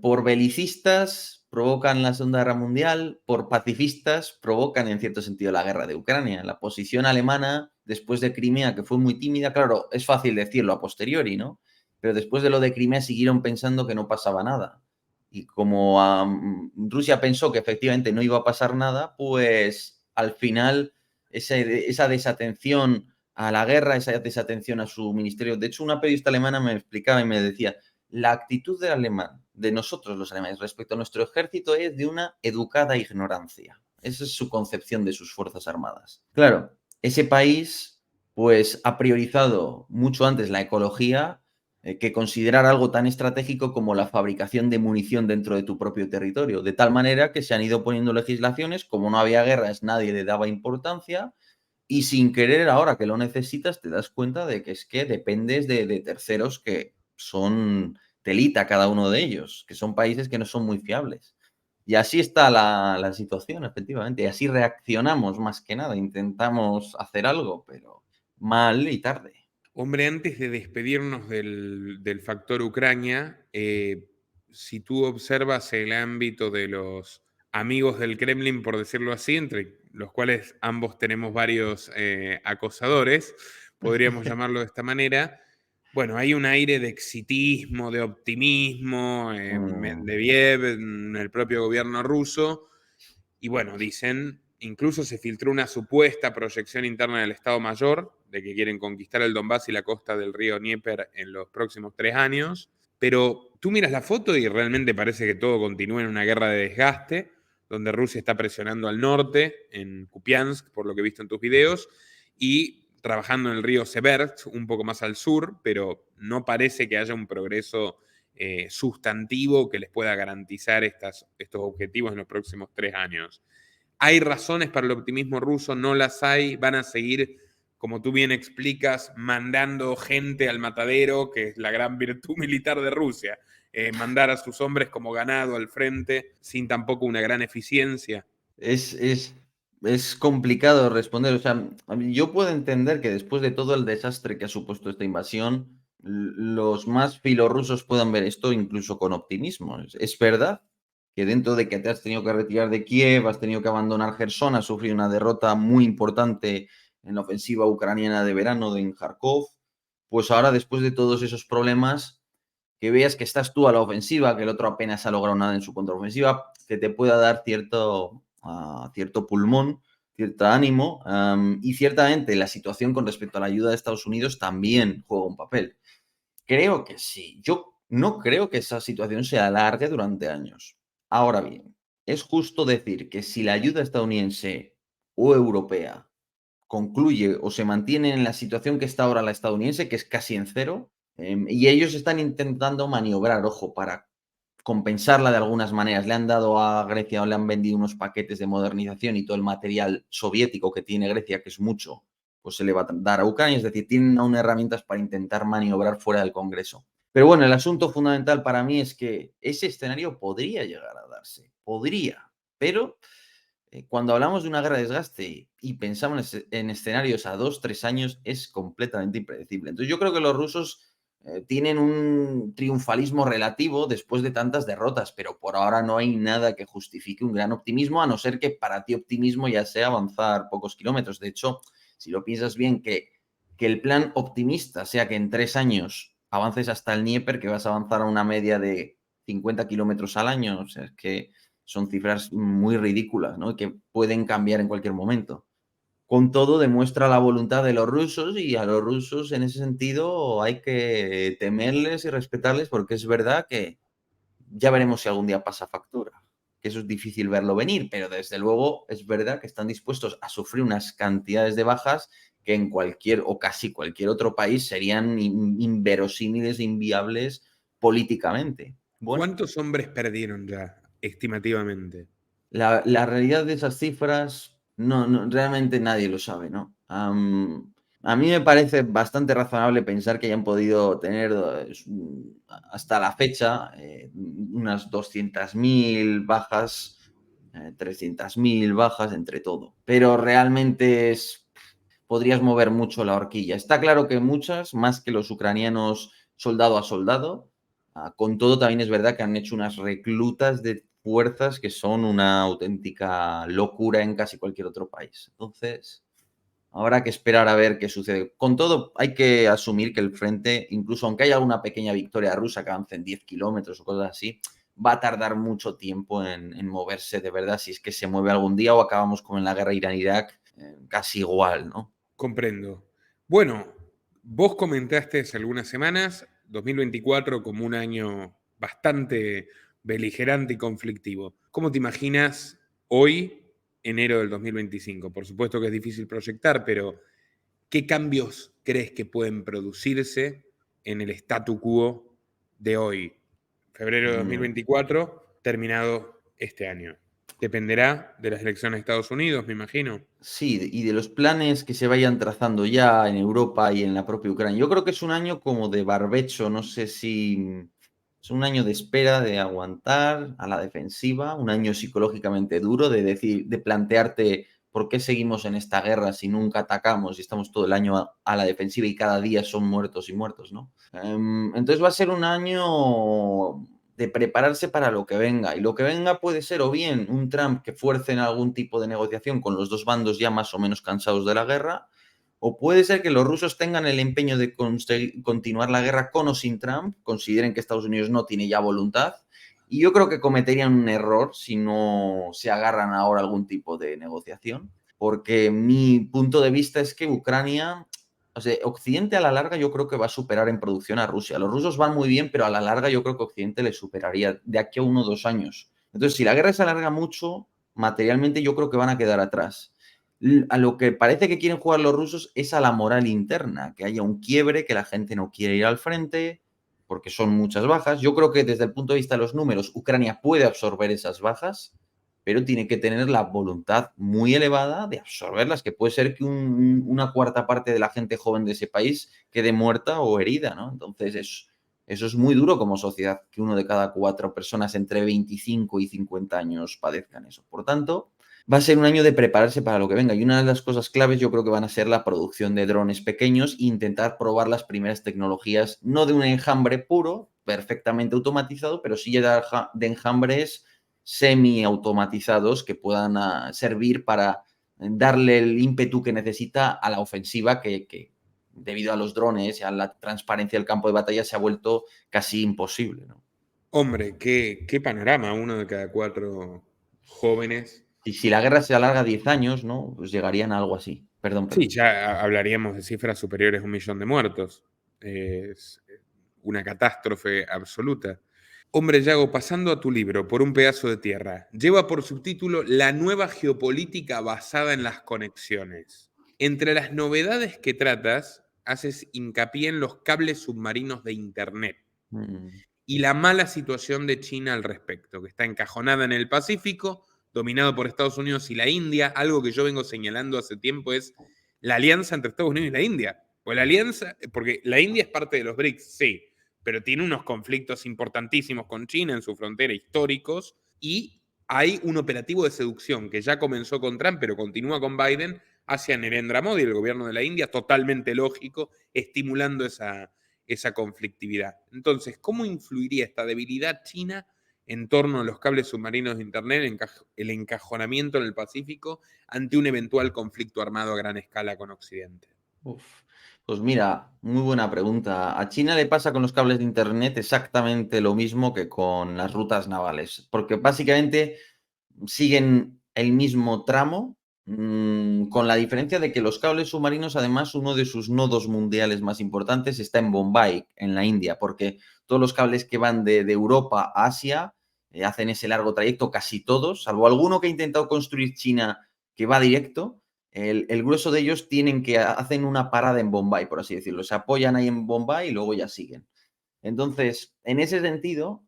Speaker 2: por belicistas, provocan la Segunda Guerra Mundial, por pacifistas, provocan, en cierto sentido, la guerra de Ucrania. La posición alemana, después de Crimea, que fue muy tímida, claro, es fácil decirlo a posteriori, ¿no? Pero después de lo de Crimea siguieron pensando que no pasaba nada. Y como Rusia pensó que efectivamente no iba a pasar nada, pues al final esa desatención a la guerra, esa desatención a su ministerio. De hecho, una periodista alemana me explicaba y me decía, la actitud del alemán, de nosotros los alemanes, respecto a nuestro ejército es de una educada ignorancia. Esa es su concepción de sus fuerzas armadas. Claro, ese país pues ha priorizado mucho antes la ecología que considerar algo tan estratégico como la fabricación de munición dentro de tu propio territorio, de tal manera que se han ido poniendo legislaciones, como no había guerras, nadie le daba importancia, y sin querer, ahora que lo necesitas, te das cuenta de que es que dependes de terceros que son telita cada uno de ellos, que son países que no son muy fiables. Y así está la situación, efectivamente. Y así reaccionamos más que nada. Intentamos hacer algo, pero mal y tarde.
Speaker 1: Hombre, antes de despedirnos del factor Ucrania, si tú observas el ámbito de los amigos del Kremlin, por decirlo así, entre los cuales ambos tenemos varios acosadores, podríamos llamarlo de esta manera, bueno, hay un aire de exitismo, de optimismo,
Speaker 2: Mm,
Speaker 1: Medvedev, en el propio gobierno ruso, y bueno, dicen, incluso se filtró una supuesta proyección interna del Estado Mayor de que quieren conquistar el Donbass y la costa del río Dnieper en los próximos 3 años. Pero tú miras la foto y realmente parece que todo continúa en una guerra de desgaste, donde Rusia está presionando al norte, en Kupiansk, por lo que he visto en tus videos, y trabajando en el río Seversk, un poco más al sur, pero no parece que haya un progreso sustantivo que les pueda garantizar estos objetivos en los próximos 3 años. ¿Hay razones para el optimismo ruso? ¿No las hay? ¿Van a seguir, como tú bien explicas, mandando gente al matadero, que es la gran virtud militar de Rusia? Mandar a sus hombres como ganado al frente sin tampoco una gran eficiencia.
Speaker 2: Es, es, es complicado responder. O sea, yo puedo entender que después de todo el desastre que ha supuesto esta invasión, los más filorrusos puedan ver esto incluso con optimismo. Es verdad que dentro de que te has tenido que retirar de Kiev, has tenido que abandonar Gerson, has sufrido una derrota muy importante en la ofensiva ucraniana de verano en Kharkov, pues ahora después de todos esos problemas, que veas que estás tú a la ofensiva, que el otro apenas ha logrado nada en su contraofensiva, que te pueda dar cierto pulmón, cierto ánimo, y ciertamente la situación con respecto a la ayuda de Estados Unidos también juega un papel. Creo que sí. Yo no creo que esa situación se alargue durante años. Ahora bien, es justo decir que si la ayuda estadounidense o europea concluye o se mantiene en la situación que está ahora la estadounidense, que es casi en cero, y ellos están intentando maniobrar, ojo, para compensarla de algunas maneras. Le han dado a Grecia o le han vendido unos paquetes de modernización y todo el material soviético que tiene Grecia, que es mucho, pues se le va a dar a Ucrania. Es decir, tienen aún herramientas para intentar maniobrar fuera del Congreso. Pero bueno, el asunto fundamental para mí es que ese escenario podría llegar a darse. Podría. Pero cuando hablamos de una guerra de desgaste y pensamos en escenarios a 2, 3 años, es completamente impredecible. Entonces yo creo que los rusos tienen un triunfalismo relativo después de tantas derrotas, pero por ahora no hay nada que justifique un gran optimismo, a no ser que para ti optimismo ya sea avanzar pocos kilómetros. De hecho, si lo piensas bien, que el plan optimista sea que en 3 años avances hasta el Dnieper, que vas a avanzar a una media de 50 kilómetros al año, o sea, es que son cifras muy ridículas, ¿no? Que pueden cambiar en cualquier momento. Con todo, demuestra la voluntad de los rusos y a los rusos en ese sentido hay que temerles y respetarles porque es verdad que ya veremos si algún día pasa factura. Que eso es difícil verlo venir, pero desde luego es verdad que están dispuestos a sufrir unas cantidades de bajas que en cualquier o casi cualquier otro país serían inverosímiles, inviables políticamente. Bueno,
Speaker 1: ¿Cuántos hombres perdieron ya, estimativamente?
Speaker 2: la realidad de esas cifras realmente nadie lo sabe, ¿no? A mí me parece bastante razonable pensar que hayan podido tener hasta la fecha unas 200.000 bajas, 300.000 bajas entre todo. Pero realmente podrías mover mucho la horquilla. Está claro que muchas, más que los ucranianos soldado a soldado. Con todo, también es verdad que han hecho unas reclutas de fuerzas que son una auténtica locura en casi cualquier otro país. Entonces, habrá que esperar a ver qué sucede. Con todo, hay que asumir que el frente, incluso aunque haya alguna pequeña victoria rusa que avancen 10 kilómetros o cosas así, va a tardar mucho tiempo en moverse de verdad, si es que se mueve algún día o acabamos como en la guerra Irán-Irak, casi igual, ¿no?
Speaker 1: Comprendo. Bueno, vos comentaste hace algunas semanas 2024 como un año bastante beligerante y conflictivo. ¿Cómo te imaginas hoy, enero del 2025? Por supuesto que es difícil proyectar, pero ¿qué cambios crees que pueden producirse en el statu quo de hoy, febrero de
Speaker 2: Mm,
Speaker 1: 2024, terminado este año? Dependerá de las elecciones de Estados Unidos, me imagino.
Speaker 2: Sí, y de los planes que se vayan trazando ya en Europa y en la propia Ucrania. Yo creo que es un año como de barbecho, no sé si es un año de espera, de aguantar a la defensiva, un año psicológicamente duro, de decir, de plantearte por qué seguimos en esta guerra si nunca atacamos y estamos todo el año a la defensiva y cada día son muertos y muertos, ¿no? Entonces va a ser un año de prepararse para lo que venga. Y lo que venga puede ser o bien un Trump que fuerce en algún tipo de negociación con los dos bandos ya más o menos cansados de la guerra, o puede ser que los rusos tengan el empeño de continuar la guerra con o sin Trump, consideren que Estados Unidos no tiene ya voluntad. Y yo creo que cometerían un error si no se agarran ahora a algún tipo de negociación, porque mi punto de vista es que Ucrania, o sea, Occidente a la larga yo creo que va a superar en producción a Rusia. Los rusos van muy bien, pero a la larga yo creo que Occidente le superaría de aquí a 1 o 2 años. Entonces, si la guerra se alarga mucho, materialmente yo creo que van a quedar atrás. A lo que parece que quieren jugar los rusos es a la moral interna, que haya un quiebre, que la gente no quiere ir al frente, porque son muchas bajas. Yo creo que desde el punto de vista de los números, Ucrania puede absorber esas bajas, pero tiene que tener la voluntad muy elevada de absorberlas, que puede ser que una cuarta parte de la gente joven de ese país quede muerta o herida, ¿no? Entonces, eso es muy duro como sociedad, que uno de cada 4 personas entre 25 y 50 años padezcan eso. Por tanto, va a ser un año de prepararse para lo que venga. Y una de las cosas claves yo creo que van a ser la producción de drones pequeños e intentar probar las primeras tecnologías, no de un enjambre puro, perfectamente automatizado, pero sí de enjambres semi-automatizados que puedan servir para darle el ímpetu que necesita a la ofensiva que debido a los drones y a la transparencia del campo de batalla se ha vuelto casi imposible, ¿no?
Speaker 1: Hombre, qué panorama, uno de cada 4 jóvenes.
Speaker 2: Y si la guerra se alarga 10 años, ¿no? Pues llegarían a algo así. Perdón,
Speaker 1: Sí,
Speaker 2: perdón.
Speaker 1: ya hablaríamos de cifras superiores a 1 millón de muertos. Es una catástrofe absoluta. Hombre, Yago, pasando a tu libro, Por un pedazo de tierra, lleva por subtítulo La nueva geopolítica basada en las conexiones. Entre las novedades que tratas, haces hincapié en los cables submarinos de Internet
Speaker 2: Mm,
Speaker 1: y la mala situación de China al respecto, que está encajonada en el Pacífico, dominado por Estados Unidos y la India. Algo que yo vengo señalando hace tiempo es la alianza entre Estados Unidos y la India. Pues la alianza, porque la India es parte de los BRICS, sí, pero tiene unos conflictos importantísimos con China en su frontera históricos y hay un operativo de seducción que ya comenzó con Trump, pero continúa con Biden, hacia Narendra Modi, el gobierno de la India, totalmente lógico, estimulando esa conflictividad. Entonces, ¿cómo influiría esta debilidad china en torno a los cables submarinos de Internet, el encajonamiento en el Pacífico, ante un eventual conflicto armado a gran escala con Occidente?
Speaker 2: uf. Pues mira, muy buena pregunta. A China le pasa con los cables de Internet exactamente lo mismo que con las rutas navales, porque básicamente siguen el mismo tramo, con la diferencia de que los cables submarinos, además, uno de sus nodos mundiales más importantes está en Bombay, en la India, porque todos los cables que van de Europa a Asia hacen ese largo trayecto, casi todos, salvo alguno que ha intentado construir China que va directo. El grueso de ellos hacen una parada en Bombay, por así decirlo. Se apoyan ahí en Bombay y luego ya siguen. Entonces, en ese sentido,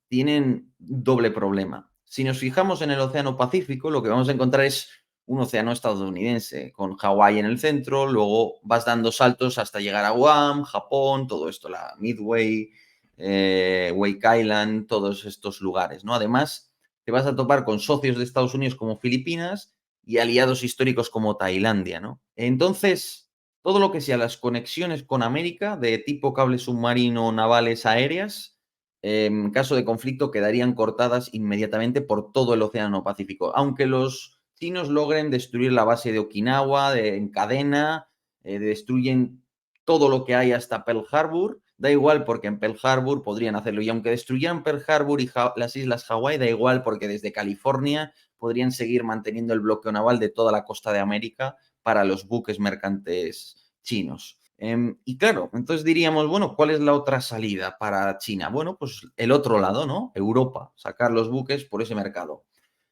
Speaker 2: tienen doble problema. Si nos fijamos en el Océano Pacífico, lo que vamos a encontrar es un océano estadounidense, con Hawái en el centro, luego vas dando saltos hasta llegar a Guam, Japón, todo esto, la Midway, Wake Island, todos estos lugares, ¿no? Además, te vas a topar con socios de Estados Unidos como Filipinas y aliados históricos como Tailandia, ¿no? Entonces, todo lo que sea las conexiones con América, de tipo cable submarino, navales, aéreas, en caso de conflicto quedarían cortadas inmediatamente por todo el Océano Pacífico. Aunque los chinos logren destruir la base de Okinawa, en cadena, destruyen todo lo que hay hasta Pearl Harbor, da igual porque en Pearl Harbor podrían hacerlo. Y aunque destruyeran Pearl Harbor y las islas Hawái, da igual porque desde California podrían seguir manteniendo el bloqueo naval de toda la costa de América para los buques mercantes chinos. Y claro, entonces diríamos, bueno, ¿cuál es la otra salida para China? Bueno, pues el otro lado, ¿no? Europa, sacar los buques por ese mercado.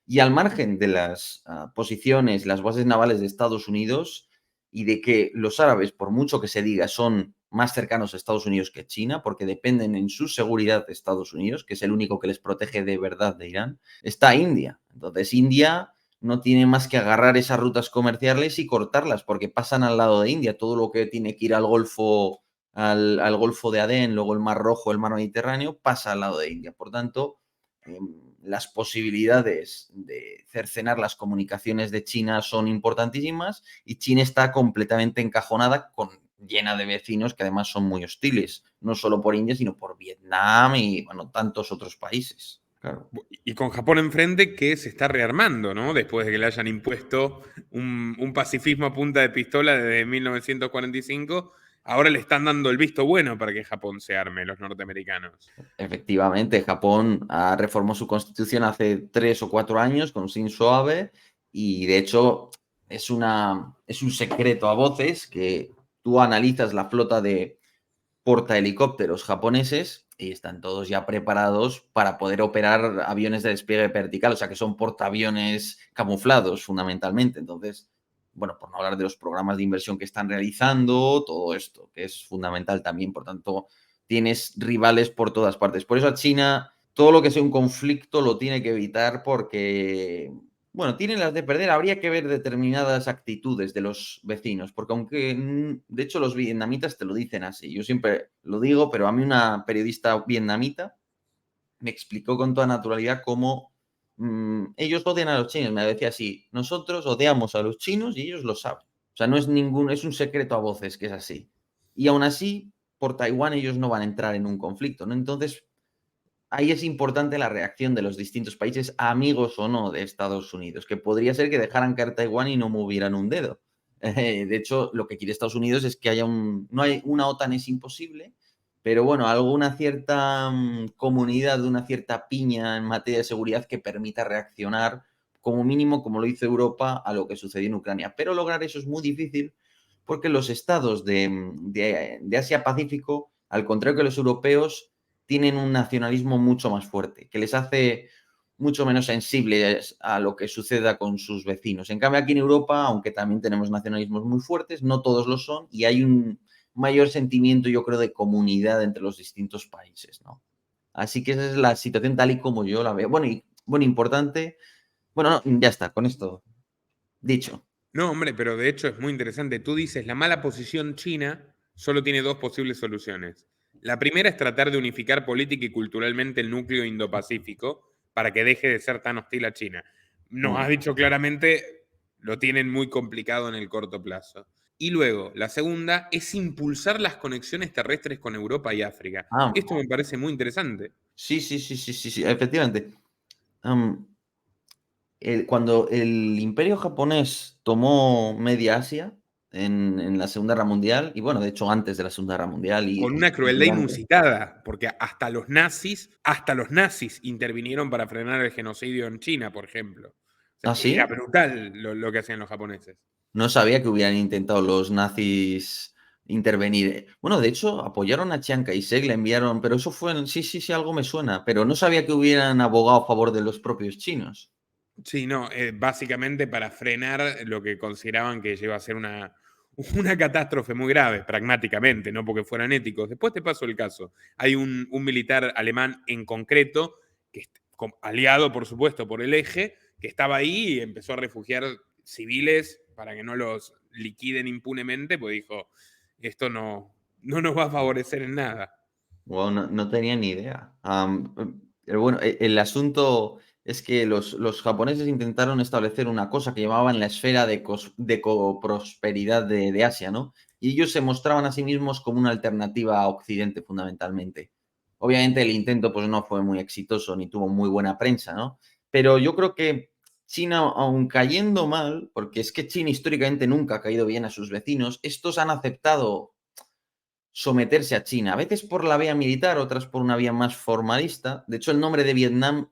Speaker 2: Y al margen de las posiciones, las bases navales de Estados Unidos y de que los árabes, por mucho que se diga, son más cercanos a Estados Unidos que China, porque dependen en su seguridad de Estados Unidos, que es el único que les protege de verdad de Irán, está India. Entonces, India no tiene más que agarrar esas rutas comerciales y cortarlas, porque pasan al lado de India. Todo lo que tiene que ir al Golfo, al Golfo de Adén, luego el Mar Rojo, el Mar Mediterráneo, pasa al lado de India. Por tanto, las posibilidades de cercenar las comunicaciones de China son importantísimas y China está completamente encajonada, llena de vecinos que además son muy hostiles, no solo por India, sino por Vietnam y, bueno, tantos otros países. Claro.
Speaker 1: Y con Japón enfrente que se está rearmando, ¿no? Después de que le hayan impuesto un pacifismo a punta de pistola desde 1945, ahora le están dando el visto bueno para que Japón se arme, los norteamericanos.
Speaker 2: Efectivamente, Japón reformó su constitución hace 3 o 4 años con Shinzo Abe y de hecho es un secreto a voces que tú analizas la flota de portahelicópteros japoneses y están todos ya preparados para poder operar aviones de despliegue vertical, o sea que son portaaviones camuflados fundamentalmente. Entonces, bueno, por no hablar de los programas de inversión que están realizando, todo esto, que es fundamental también. Por tanto, tienes rivales por todas partes. Por eso a China, todo lo que sea un conflicto lo tiene que evitar porque, bueno, tienen las de perder. Habría que ver determinadas actitudes de los vecinos, porque aunque, de hecho, los vietnamitas te lo dicen así. Yo siempre lo digo, pero a mí una periodista vietnamita me explicó con toda naturalidad cómo ellos odian a los chinos. Me decía así, nosotros odiamos a los chinos y ellos lo saben. O sea, no es es un secreto a voces que es así. Y aún así, por Taiwán ellos no van a entrar en un conflicto, ¿no? Entonces, ahí es importante la reacción de los distintos países, amigos o no de Estados Unidos, que podría ser que dejaran caer Taiwán y no movieran un dedo. De hecho, lo que quiere Estados Unidos es que haya no hay una OTAN, es imposible, pero bueno, alguna cierta comunidad, una cierta piña en materia de seguridad que permita reaccionar como mínimo, como lo hizo Europa, a lo que sucedió en Ucrania. Pero lograr eso es muy difícil porque los estados de Asia-Pacífico, al contrario que los europeos, tienen un nacionalismo mucho más fuerte, que les hace mucho menos sensibles a lo que suceda con sus vecinos. En cambio, aquí en Europa, aunque también tenemos nacionalismos muy fuertes, no todos lo son y hay un mayor sentimiento, yo creo, de comunidad entre los distintos países, ¿no? Así que esa es la situación tal y como yo la veo. Bueno, importante. Bueno, no, ya está, con esto dicho.
Speaker 1: No, hombre, pero de hecho es muy interesante. Tú dices, la mala posición china solo tiene dos posibles soluciones. La primera es tratar de unificar política y culturalmente el núcleo indo-pacífico para que deje de ser tan hostil a China. Nos has
Speaker 2: Mm.
Speaker 1: dicho claramente, lo tienen muy complicado en el corto plazo. Y luego, la segunda es impulsar las conexiones terrestres con Europa y África.
Speaker 2: Ah,
Speaker 1: Esto me parece muy interesante.
Speaker 2: sí, sí, sí, sí, sí, sí, efectivamente. Am, cuando el Imperio japonés tomó media Asia en la Segunda Guerra Mundial, y bueno, de hecho antes de la Segunda Guerra Mundial
Speaker 1: Con
Speaker 2: y
Speaker 1: una crueldad
Speaker 2: durante.
Speaker 1: inusitada, porque hasta los nazis intervinieron para frenar el genocidio en China, por ejemplo. O sea,
Speaker 2: ¿Ah,
Speaker 1: era
Speaker 2: sí?
Speaker 1: brutal lo que hacían los japoneses.
Speaker 2: No sabía que hubieran intentado los nazis intervenir. Bueno, de hecho, apoyaron a Chiang Kai-shek, le enviaron, pero eso fue, sí, sí, sí, algo me suena, pero no sabía que hubieran abogado a favor de los propios chinos.
Speaker 1: Sí, no, básicamente para frenar lo que consideraban que iba a ser una catástrofe muy grave, pragmáticamente, no porque fueran éticos. Después te paso el caso. Hay un militar alemán en concreto, aliado, por supuesto, por el eje, que estaba ahí y empezó a refugiar civiles para que no los liquiden impunemente, pues dijo, esto no nos va a favorecer en nada.
Speaker 2: Guau, no tenía ni idea. Pero bueno, el asunto es que los japoneses intentaron establecer una cosa que llamaban la esfera de coprosperidad de Asia, ¿no? Y ellos se mostraban a sí mismos como una alternativa a Occidente, fundamentalmente. Obviamente el intento pues no fue muy exitoso ni tuvo muy buena prensa, ¿no? Pero yo creo que China, aun cayendo mal, porque es que China históricamente nunca ha caído bien a sus vecinos, estos han aceptado someterse a China, a veces por la vía militar, otras por una vía más formalista. De hecho, el nombre de Vietnam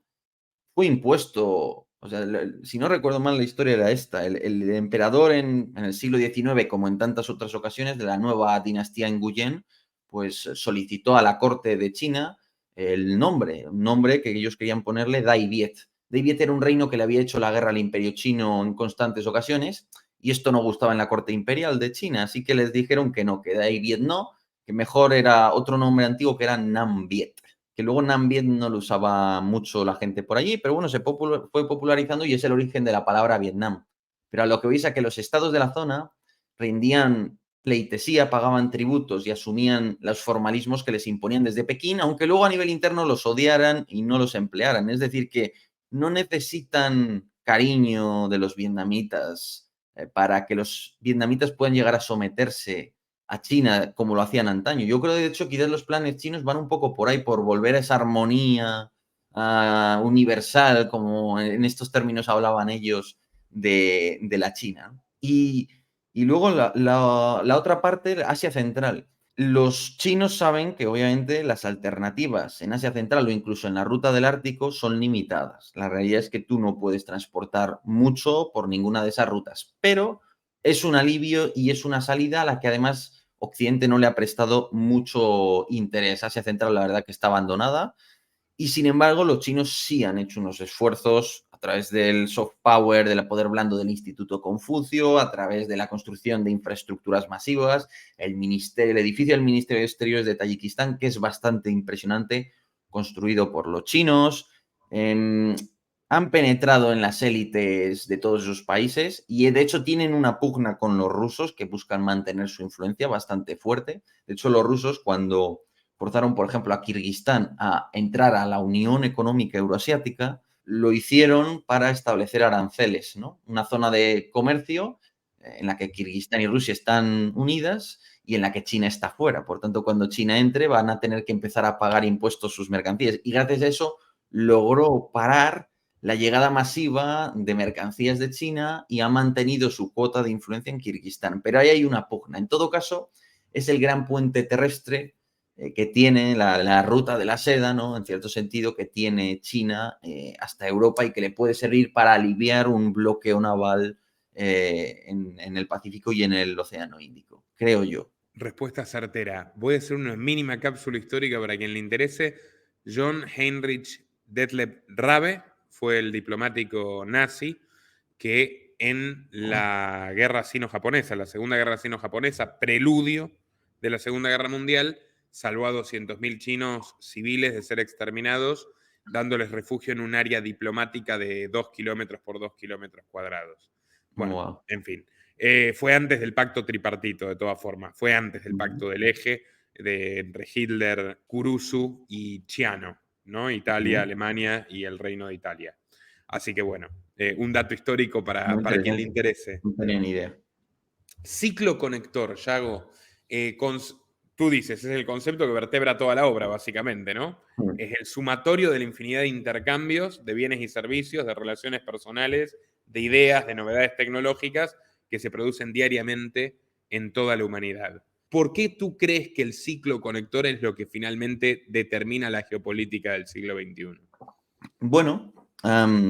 Speaker 2: fue impuesto, o sea, si no recuerdo mal, la historia era esta. El emperador en el siglo XIX, como en tantas otras ocasiones, de la nueva dinastía Nguyen, pues solicitó a la corte de China un nombre que ellos querían ponerle Dai Viet. Dai Viet era un reino que le había hecho la guerra al imperio chino en constantes ocasiones y esto no gustaba en la corte imperial de China, así que les dijeron que no, que Dai Viet no, que mejor era otro nombre antiguo que era Nam Viet, que luego Nam Viet no lo usaba mucho la gente por allí, pero bueno, fue popularizando y es el origen de la palabra Vietnam. Pero a lo que veis a que los estados de la zona rendían pleitesía, pagaban tributos y asumían los formalismos que les imponían desde Pekín, aunque luego a nivel interno los odiaran y no los emplearan. Es decir, que no necesitan cariño de los vietnamitas para que los vietnamitas puedan llegar a someterse a China como lo hacían antaño. Yo creo, de hecho, quizás los planes chinos van un poco por ahí, por volver a esa armonía universal, como en estos términos hablaban ellos de la China. Y luego la otra parte, Asia Central. Los chinos saben que obviamente las alternativas en Asia Central o incluso en la ruta del Ártico son limitadas. La realidad es que tú no puedes transportar mucho por ninguna de esas rutas, pero es un alivio y es una salida a la que además Occidente no le ha prestado mucho interés. Asia Central, la verdad, que está abandonada. Y sin embargo, los chinos sí han hecho unos esfuerzos a través del soft power, del poder blando del Instituto Confucio, a través de la construcción de infraestructuras masivas, el edificio del Ministerio de Exteriores de Tayikistán, que es bastante impresionante, construido por los chinos. Han penetrado en las élites de todos esos países y de hecho tienen una pugna con los rusos que buscan mantener su influencia bastante fuerte. De hecho, los rusos cuando forzaron, por ejemplo, a Kirguistán a entrar a la Unión Económica Euroasiática, lo hicieron para establecer aranceles, ¿no? Una zona de comercio en la que Kirguistán y Rusia están unidas y en la que China está fuera. Por tanto, cuando China entre, van a tener que empezar a pagar impuestos sus mercancías. Y gracias a eso logró parar la llegada masiva de mercancías de China y ha mantenido su cuota de influencia en Kirguistán. Pero ahí hay una pugna. En todo caso, es el gran puente terrestre que tiene la ruta de la seda, ¿no? En cierto sentido, que tiene China hasta Europa y que le puede servir para aliviar un bloqueo naval en el Pacífico y en el Océano Índico, creo yo.
Speaker 1: Respuesta certera. Voy a hacer una mínima cápsula histórica para quien le interese. John Heinrich Detlef Rabe fue el diplomático nazi que en la guerra sino-japonesa, la Segunda Guerra Sino-Japonesa, preludio de la Segunda Guerra Mundial, salvó a 200.000 chinos civiles de ser exterminados, dándoles refugio en un área diplomática de 2 kilómetros por 2 kilómetros cuadrados. Bueno,
Speaker 2: Wow.
Speaker 1: en fin. Fue antes del pacto tripartito, de todas formas. Fue antes del pacto del eje entre Hitler, Kurusu y Chiano, ¿no? Italia, Alemania y el Reino de Italia. Así que bueno, un dato histórico para quien le interese.
Speaker 2: No tenía ni idea.
Speaker 1: Ciclo conector, Yago. Tú dices, es el concepto que vertebra toda la obra, básicamente, ¿no? Es el sumatorio de la infinidad de intercambios de bienes y servicios, de relaciones personales, de ideas, de novedades tecnológicas que se producen diariamente en toda la humanidad. ¿Por qué tú crees que el ciclo conector es lo que finalmente determina la geopolítica del siglo XXI?
Speaker 2: Bueno,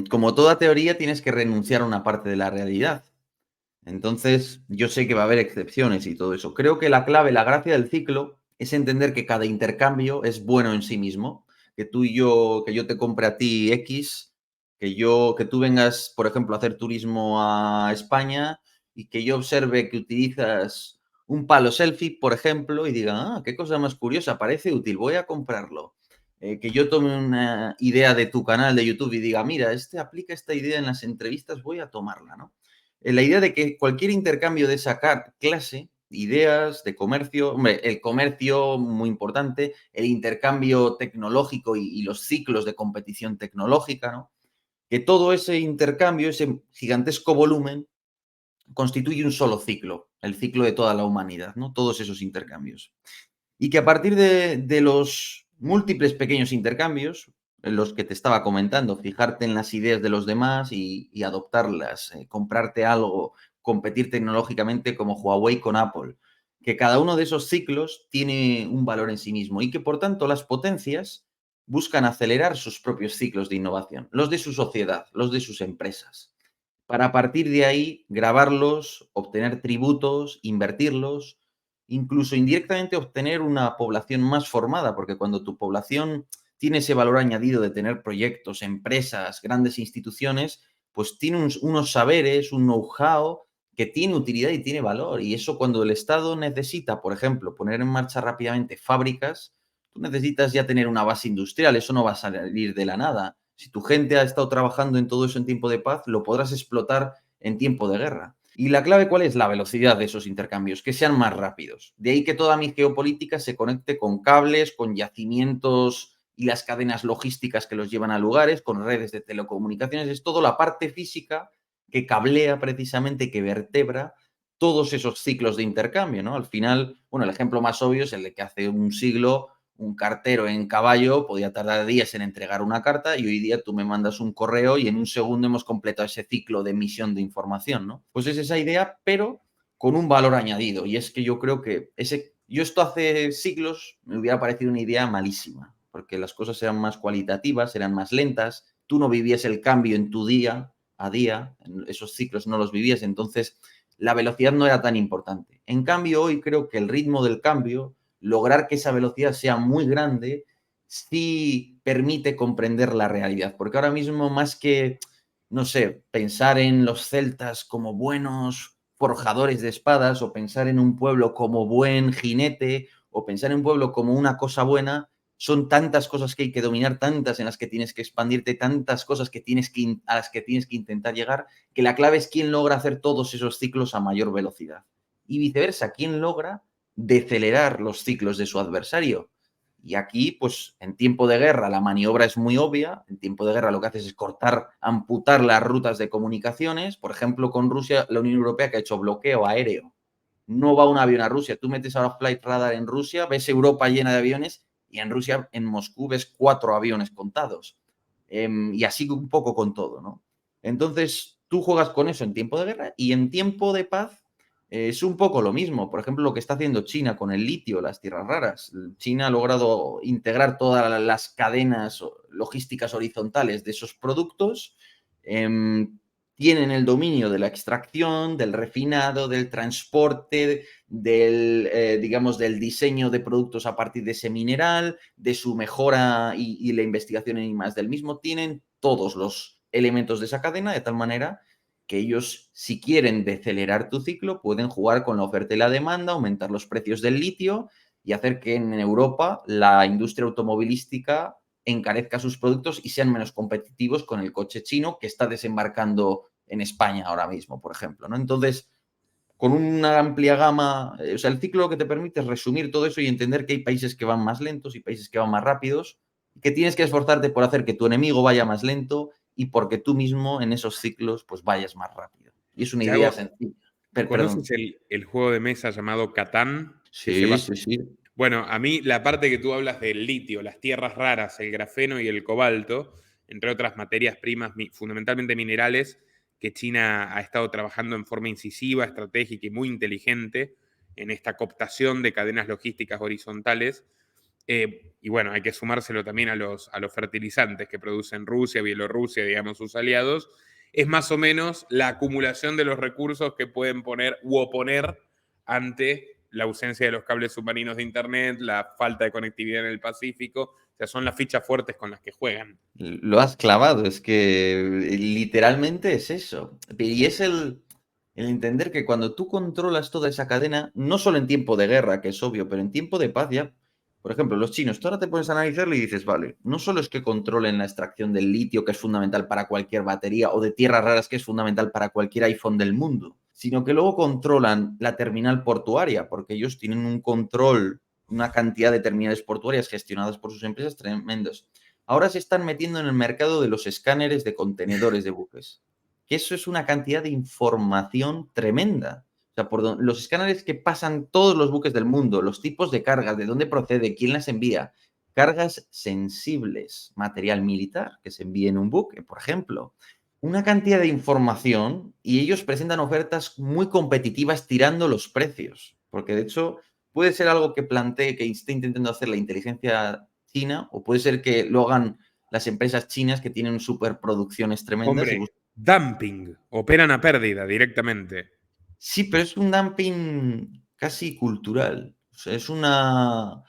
Speaker 2: como toda teoría, tienes que renunciar a una parte de la realidad. Entonces, yo sé que va a haber excepciones y todo eso. Creo que la clave, la gracia del ciclo es entender que cada intercambio es bueno en sí mismo. Que tú y yo, que yo te compre a ti X, que tú vengas, por ejemplo, a hacer turismo a España y que yo observe que utilizas un palo selfie, por ejemplo, y diga, ah, qué cosa más curiosa, parece útil, voy a comprarlo. Que yo tome una idea de tu canal de YouTube y diga, mira, aplica esta idea en las entrevistas, voy a tomarla, ¿no? la idea de que cualquier intercambio de esa clase, ideas, de comercio, hombre, el comercio muy importante, el intercambio tecnológico y los ciclos de competición tecnológica, ¿no? Que todo ese intercambio, ese gigantesco volumen, constituye un solo ciclo, el ciclo de toda la humanidad, ¿no? Todos esos intercambios. Y que a partir de los múltiples pequeños intercambios, en los que te estaba comentando, fijarte en las ideas de los demás y adoptarlas, comprarte algo, competir tecnológicamente como Huawei con Apple, que cada uno de esos ciclos tiene un valor en sí mismo y que por tanto las potencias buscan acelerar sus propios ciclos de innovación, los de su sociedad, los de sus empresas, para a partir de ahí grabarlos, obtener tributos, invertirlos, incluso indirectamente obtener una población más formada, porque cuando tu población tiene ese valor añadido de tener proyectos, empresas, grandes instituciones, pues tiene unos saberes, un know-how que tiene utilidad y tiene valor. Y eso cuando el Estado necesita, por ejemplo, poner en marcha rápidamente fábricas, tú necesitas ya tener una base industrial, eso no va a salir de la nada. Si tu gente ha estado trabajando en todo eso en tiempo de paz, lo podrás explotar en tiempo de guerra. ¿Y la clave cuál es? La velocidad de esos intercambios, que sean más rápidos. De ahí que toda mi geopolítica se conecte con cables, con yacimientos y las cadenas logísticas que los llevan a lugares, con redes de telecomunicaciones. Es toda la parte física que cablea precisamente, que vertebra todos esos ciclos de intercambio, ¿no? Al final, bueno, el ejemplo más obvio es el de que hace un siglo un cartero en caballo podía tardar días en entregar una carta y hoy día tú me mandas un correo y en un segundo hemos completado ese ciclo de emisión de información, ¿no? Pues es esa idea, pero con un valor añadido. Y es que yo creo que yo esto hace siglos me hubiera parecido una idea malísima, porque las cosas eran más cualitativas, eran más lentas, tú no vivías el cambio en tu día a día, esos ciclos no los vivías, entonces la velocidad no era tan importante. En cambio, hoy creo que el ritmo del cambio, lograr que esa velocidad sea muy grande, sí permite comprender la realidad. Porque ahora mismo, más que, no sé, pensar en los celtas como buenos forjadores de espadas, o pensar en un pueblo como buen jinete, o pensar en un pueblo como una cosa buena, son tantas cosas que hay que dominar, tantas en las que tienes que expandirte, tantas cosas que a las que tienes que intentar llegar, que la clave es quién logra hacer todos esos ciclos a mayor velocidad. Y viceversa, quién logra decelerar los ciclos de su adversario. Y aquí, pues en tiempo de guerra la maniobra es muy obvia. En tiempo de guerra lo que haces es cortar, amputar las rutas de comunicaciones. Por ejemplo, con Rusia, la Unión Europea que ha hecho bloqueo aéreo. No va un avión a Rusia. Tú metes ahora Flight Radar en Rusia, ves Europa llena de aviones y en Rusia, en Moscú, ves 4 aviones contados. Y así un poco con todo, ¿no? Entonces, tú juegas con eso en tiempo de guerra y en tiempo de paz es un poco lo mismo. Por ejemplo, lo que está haciendo China con el litio, las tierras raras. China ha logrado integrar todas las cadenas logísticas horizontales de esos productos. Tienen el dominio de la extracción, del refinado, del transporte, digamos, del diseño de productos a partir de ese mineral, de su mejora y la investigación en más del mismo. Tienen todos los elementos de esa cadena de tal manera que ellos, si quieren decelerar tu ciclo, pueden jugar con la oferta y la demanda, aumentar los precios del litio y hacer que en Europa la industria automovilística encarezca sus productos y sean menos competitivos con el coche chino que está desembarcando en España ahora mismo, por ejemplo, ¿no? Entonces, con una amplia gama, o sea, el ciclo lo que te permite es resumir todo eso y entender que hay países que van más lentos y países que van más rápidos, que tienes que esforzarte por hacer que tu enemigo vaya más lento y porque tú mismo en esos ciclos pues vayas más rápido. Y es una idea
Speaker 1: Tiago,
Speaker 2: sencilla.
Speaker 1: ¿conoces
Speaker 2: Perdón.
Speaker 1: el juego de mesa llamado Catán? Que se
Speaker 2: Sí,
Speaker 1: basa.
Speaker 2: sí, sí.
Speaker 1: Bueno, a mí la parte que tú hablas del litio, las tierras raras, el grafeno y el cobalto, entre otras materias primas fundamentalmente minerales, que China ha estado trabajando en forma incisiva, estratégica y muy inteligente en esta cooptación de cadenas logísticas horizontales. Y bueno, hay que sumárselo también a los fertilizantes que producen Rusia, Bielorrusia, digamos, sus aliados. Es más o menos la acumulación de los recursos que pueden poner u oponer ante la ausencia de los cables submarinos de Internet, la falta de conectividad en el Pacífico. O sea, son las fichas fuertes con las que juegan.
Speaker 2: Lo has clavado, es que literalmente es eso. Y es el entender que cuando tú controlas toda esa cadena, no solo en tiempo de guerra, que es obvio, pero en tiempo de paz ya Por ejemplo, los chinos, tú ahora te pones a analizarlo y dices, vale, no solo es que controlen la extracción del litio, que es fundamental para cualquier batería, o de tierras raras, que es fundamental para cualquier iPhone del mundo, sino que luego controlan la terminal portuaria, porque ellos tienen un control, una cantidad de terminales portuarias gestionadas por sus empresas tremendos. Ahora se están metiendo en el mercado de los escáneres de contenedores de buques, que eso es una cantidad de información tremenda. O sea, los escáneres que pasan todos los buques del mundo, los tipos de cargas, de dónde procede, quién las envía, cargas sensibles, material militar que se envíe en un buque, por ejemplo. Una cantidad de información y ellos presentan ofertas muy competitivas tirando los precios, porque de hecho puede ser algo que plantee, que esté intentando hacer la inteligencia china, o puede ser que lo hagan las empresas chinas que tienen superproducciones tremendas y
Speaker 1: Hombre, dumping, operan a pérdida directamente.
Speaker 2: sí, pero es un dumping casi cultural. O sea, es una...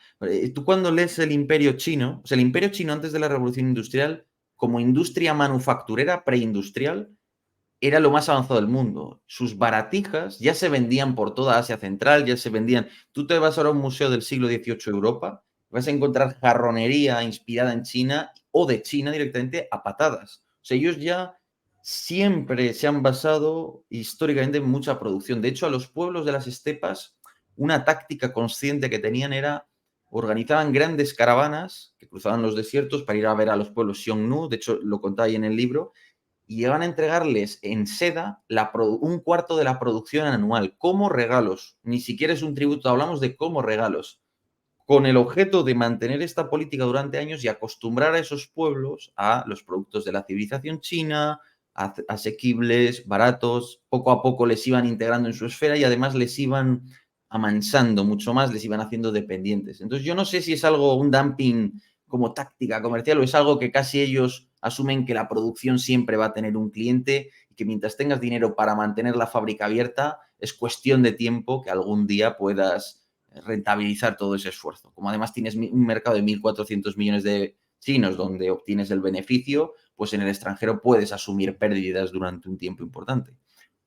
Speaker 2: Tú cuando lees el Imperio Chino, o sea, el Imperio Chino antes de la Revolución Industrial, como industria manufacturera preindustrial, era lo más avanzado del mundo. Sus baratijas ya se vendían por toda Asia Central, ya se vendían. Tú te vas ahora a un museo del siglo XVIII Europa, vas a encontrar jarronería inspirada en China o de China directamente a patadas. O sea, ellos ya siempre se han basado históricamente en mucha producción. De hecho, a los pueblos de las estepas, una táctica consciente que tenían era organizaban grandes caravanas que cruzaban los desiertos para ir a ver a los pueblos Xiongnu. De hecho, lo contáis en el libro y llegan a entregarles en seda un cuarto de la producción anual, como regalos. Ni siquiera es un tributo, hablamos de como regalos, con el objeto de mantener esta política durante años y acostumbrar a esos pueblos a los productos de la civilización china, asequibles, baratos. Poco a poco les iban integrando en su esfera y además les iban amansando mucho más, les iban haciendo dependientes. Entonces yo no sé si es algo, un dumping como táctica comercial o es algo que casi ellos asumen que la producción siempre va a tener un cliente y que mientras tengas dinero para mantener la fábrica abierta, es cuestión de tiempo que algún día puedas rentabilizar todo ese esfuerzo. Como además tienes un mercado de 1.400 millones de chinos donde obtienes el beneficio, pues en el extranjero puedes asumir pérdidas durante un tiempo importante.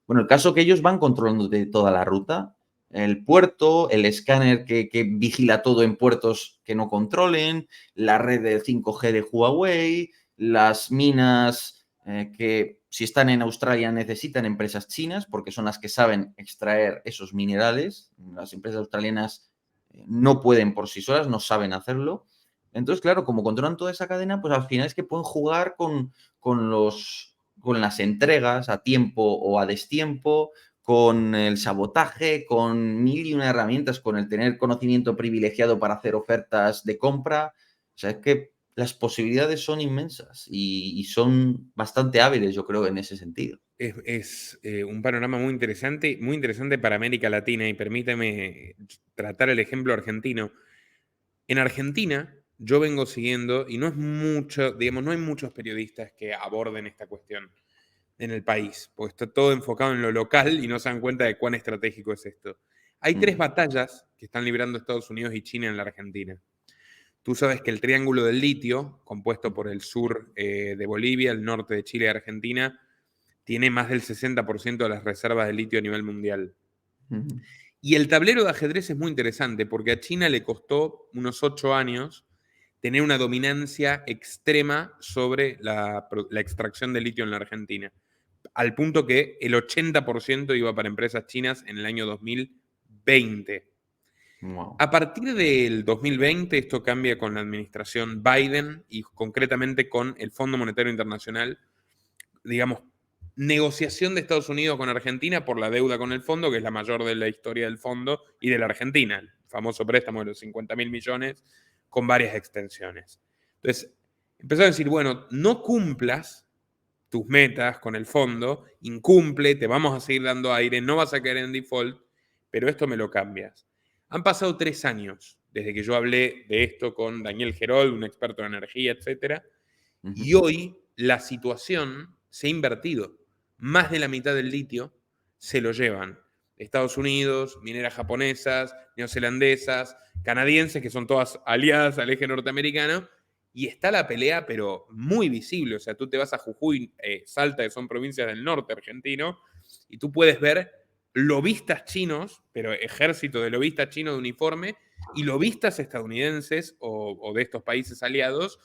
Speaker 2: Bueno, el caso que ellos van controlando de toda la ruta, el puerto, el escáner que vigila todo en puertos que no controlen, la red de 5G de Huawei, las minas que si están en Australia necesitan empresas chinas porque son las que saben extraer esos minerales. Las empresas australianas no pueden por sí solas, no saben hacerlo. Entonces, claro, como controlan toda esa cadena, pues al final es que pueden jugar con las entregas a tiempo o a destiempo, con el sabotaje, con mil y una herramientas, con el tener conocimiento privilegiado para hacer ofertas de compra. O sea, es que las posibilidades son inmensas y son bastante hábiles, yo creo, en ese sentido.
Speaker 1: Es un panorama muy interesante para América Latina y permíteme tratar el ejemplo argentino. En Argentina, yo vengo siguiendo, y no es mucho, digamos, no hay muchos periodistas que aborden esta cuestión en el país, porque está todo enfocado en lo local y no se dan cuenta de cuán estratégico es esto. Hay tres
Speaker 2: Mm.
Speaker 1: batallas que están librando Estados Unidos y China en la Argentina. Tú sabes que el Triángulo del Litio, compuesto por el sur de Bolivia, el norte de Chile y Argentina, tiene más del 60% de las reservas de litio a nivel mundial.
Speaker 2: Mm.
Speaker 1: Y el tablero de ajedrez es muy interesante porque a China le costó unos 8 años tener una dominancia extrema sobre la extracción de litio en la Argentina, al punto que el 80% iba para empresas chinas en el año 2020.
Speaker 2: Wow.
Speaker 1: A partir del 2020 esto cambia con la administración Biden y concretamente con el Fondo Monetario Internacional, digamos, negociación de Estados Unidos con Argentina por la deuda con el fondo, que es la mayor de la historia del fondo y de la Argentina, el famoso préstamo de los 50.000 millones con varias extensiones. Entonces, empezó a decir, bueno, no cumplas tus metas con el fondo, incumple, te vamos a seguir dando aire, no vas a caer en default, pero esto me lo cambias. Han pasado 3 años desde que yo hablé de esto con Daniel Gerold, un experto en energía, etcétera, y hoy la situación se ha invertido. Más de la mitad del litio se lo llevan Estados Unidos, mineras japonesas, neozelandesas, canadienses, que son todas aliadas al eje norteamericano, y está la pelea, pero muy visible. O sea, tú te vas a Jujuy, Salta, que son provincias del norte argentino, y tú puedes ver lobistas chinos, pero ejército de lobistas chinos de uniforme, y lobistas estadounidenses o de estos países aliados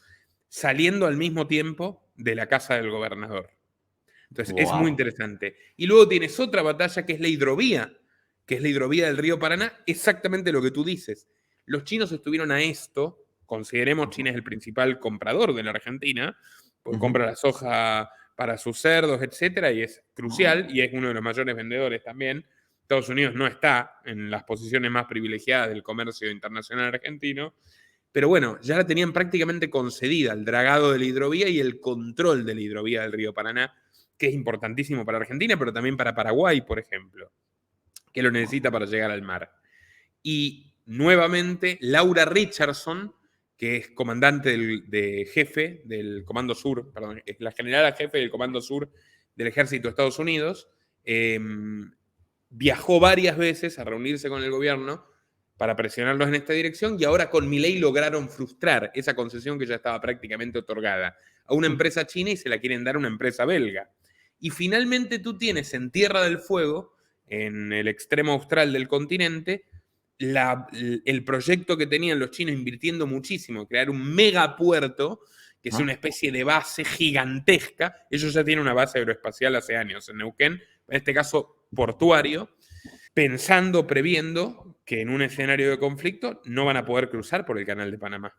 Speaker 1: saliendo al mismo tiempo de la casa del gobernador. Entonces, es muy
Speaker 2: Wow.
Speaker 1: interesante. Y luego tienes otra batalla que es la hidrovía, que es la hidrovía del río Paraná, exactamente lo que tú dices. Los chinos estuvieron a esto, consideremos China es el principal comprador de la Argentina, porque compra la soja para sus cerdos, etcétera, y es crucial, y es uno de los mayores vendedores también. Estados Unidos no está en las posiciones más privilegiadas del comercio internacional argentino, pero bueno, ya la tenían prácticamente concedida el dragado de la hidrovía y el control de la hidrovía del río Paraná, que es importantísimo para Argentina, pero también para Paraguay, por ejemplo, que lo necesita para llegar al mar. Y nuevamente, Laura Richardson, que es comandante de jefe del Comando Sur, perdón, es la general jefe del Comando Sur del Ejército de Estados Unidos, viajó varias veces a reunirse con el gobierno para presionarlos en esta dirección y ahora con Milei lograron frustrar esa concesión que ya estaba prácticamente otorgada a una empresa china y se la quieren dar a una empresa belga. Y finalmente tú tienes en Tierra del Fuego, en el extremo austral del continente, el proyecto que tenían los chinos invirtiendo muchísimo, crear un megapuerto, que es una especie de base gigantesca. Ellos ya tienen una base aeroespacial hace años en Neuquén, en este caso portuario, pensando, previendo que en un escenario de conflicto no van a poder cruzar por el canal de Panamá.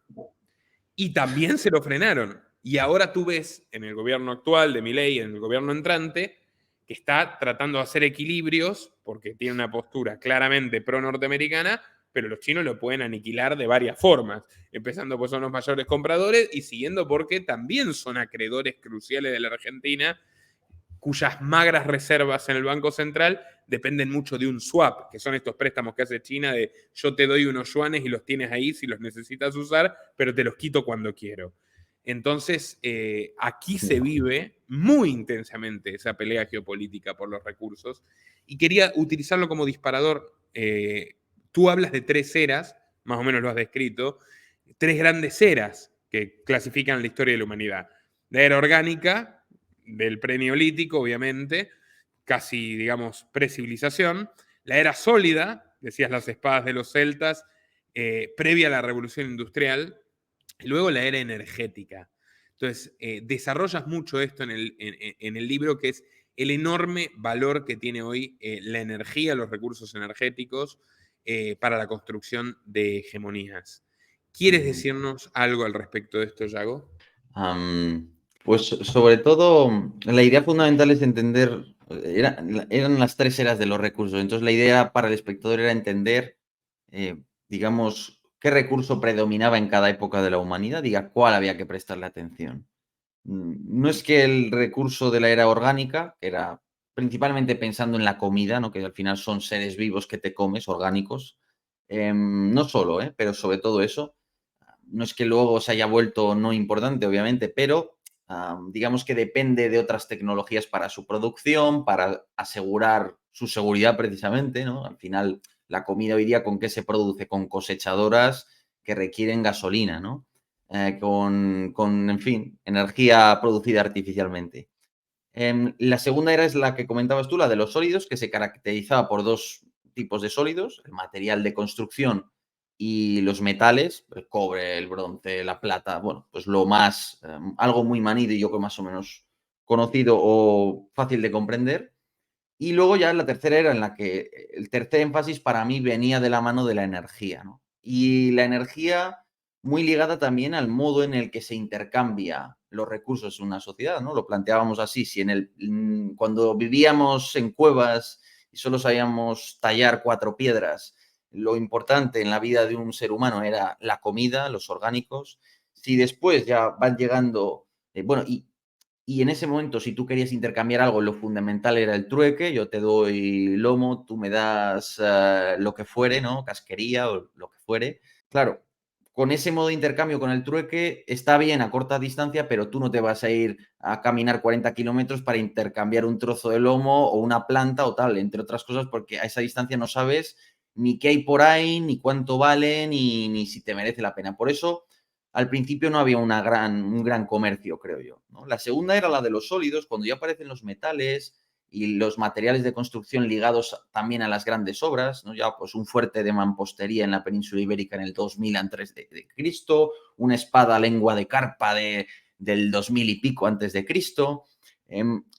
Speaker 1: Y también se lo frenaron. Y ahora tú ves en el gobierno actual de Milei, en el gobierno entrante, que está tratando de hacer equilibrios porque tiene una postura claramente pro-norteamericana, pero los chinos lo pueden aniquilar de varias formas, empezando pues son los mayores compradores y siguiendo porque también son acreedores cruciales de la Argentina, cuyas magras reservas en el Banco Central dependen mucho de un swap, que son estos préstamos que hace China de yo te doy unos yuanes y los tienes ahí si los necesitas usar, pero te los quito cuando quiero. Entonces, aquí se vive muy intensamente esa pelea geopolítica por los recursos y quería utilizarlo como disparador. Tú hablas de tres eras, más o menos lo has descrito, tres grandes eras que clasifican la historia de la humanidad. La era orgánica, del preneolítico, obviamente, casi, digamos, precivilización. La era sólida, decías las espadas de los celtas, previa a la revolución industrial. Y luego la era energética. Entonces, desarrollas mucho esto en el libro, que es el enorme valor que tiene hoy la energía, los recursos energéticos, para la construcción de hegemonías. ¿Quieres decirnos algo al respecto de esto, Yago?
Speaker 2: Pues sobre todo, la idea fundamental es entender, eran las tres eras de los recursos. Entonces la idea para el espectador era entender, digamos, qué recurso predominaba en cada época de la humanidad y a cuál había que prestarle atención. No es que el recurso de la era orgánica, que era principalmente pensando en la comida, ¿no? Que al final son seres vivos que te comes, orgánicos, no solo, pero sobre todo eso. No es que luego se haya vuelto no importante, obviamente, pero digamos que depende de otras tecnologías para su producción, para asegurar su seguridad precisamente, ¿no? Al final, la comida hoy día, ¿con qué se produce? Con cosechadoras que requieren gasolina, ¿no? En fin, energía producida artificialmente. La segunda era es la que comentabas tú, la de los sólidos, que se caracterizaba por dos tipos de sólidos, el material de construcción y los metales, el cobre, el bronce, la plata, bueno, pues lo más, algo muy manido y yo creo más o menos conocido o fácil de comprender. Y luego ya la tercera era en la que el tercer énfasis para mí venía de la mano de la energía, ¿no? Y la energía muy ligada también al modo en el que se intercambia los recursos en una sociedad, ¿no? Lo planteábamos así, si cuando vivíamos en cuevas y solo sabíamos tallar 4 piedras, lo importante en la vida de un ser humano era la comida, los orgánicos. Si después ya van llegando, bueno, y en ese momento, si tú querías intercambiar algo, lo fundamental era el trueque. Yo te doy lomo, tú me das lo que fuere, ¿no? Casquería o lo que fuere. Claro, con ese modo de intercambio, con el trueque, está bien a corta distancia, pero tú no te vas a ir a caminar 40 kilómetros para intercambiar un trozo de lomo o una planta o tal, entre otras cosas, porque a esa distancia no sabes ni qué hay por ahí, ni cuánto vale, ni si te merece la pena. Por eso al principio no había un gran comercio, creo yo, ¿no? La segunda era la de los sólidos, cuando ya aparecen los metales y los materiales de construcción ligados también a las grandes obras, ¿no? Ya pues un fuerte de mampostería en la península ibérica en el 2000 antes de Cristo, una espada lengua de carpa del 2000 y pico antes de Cristo.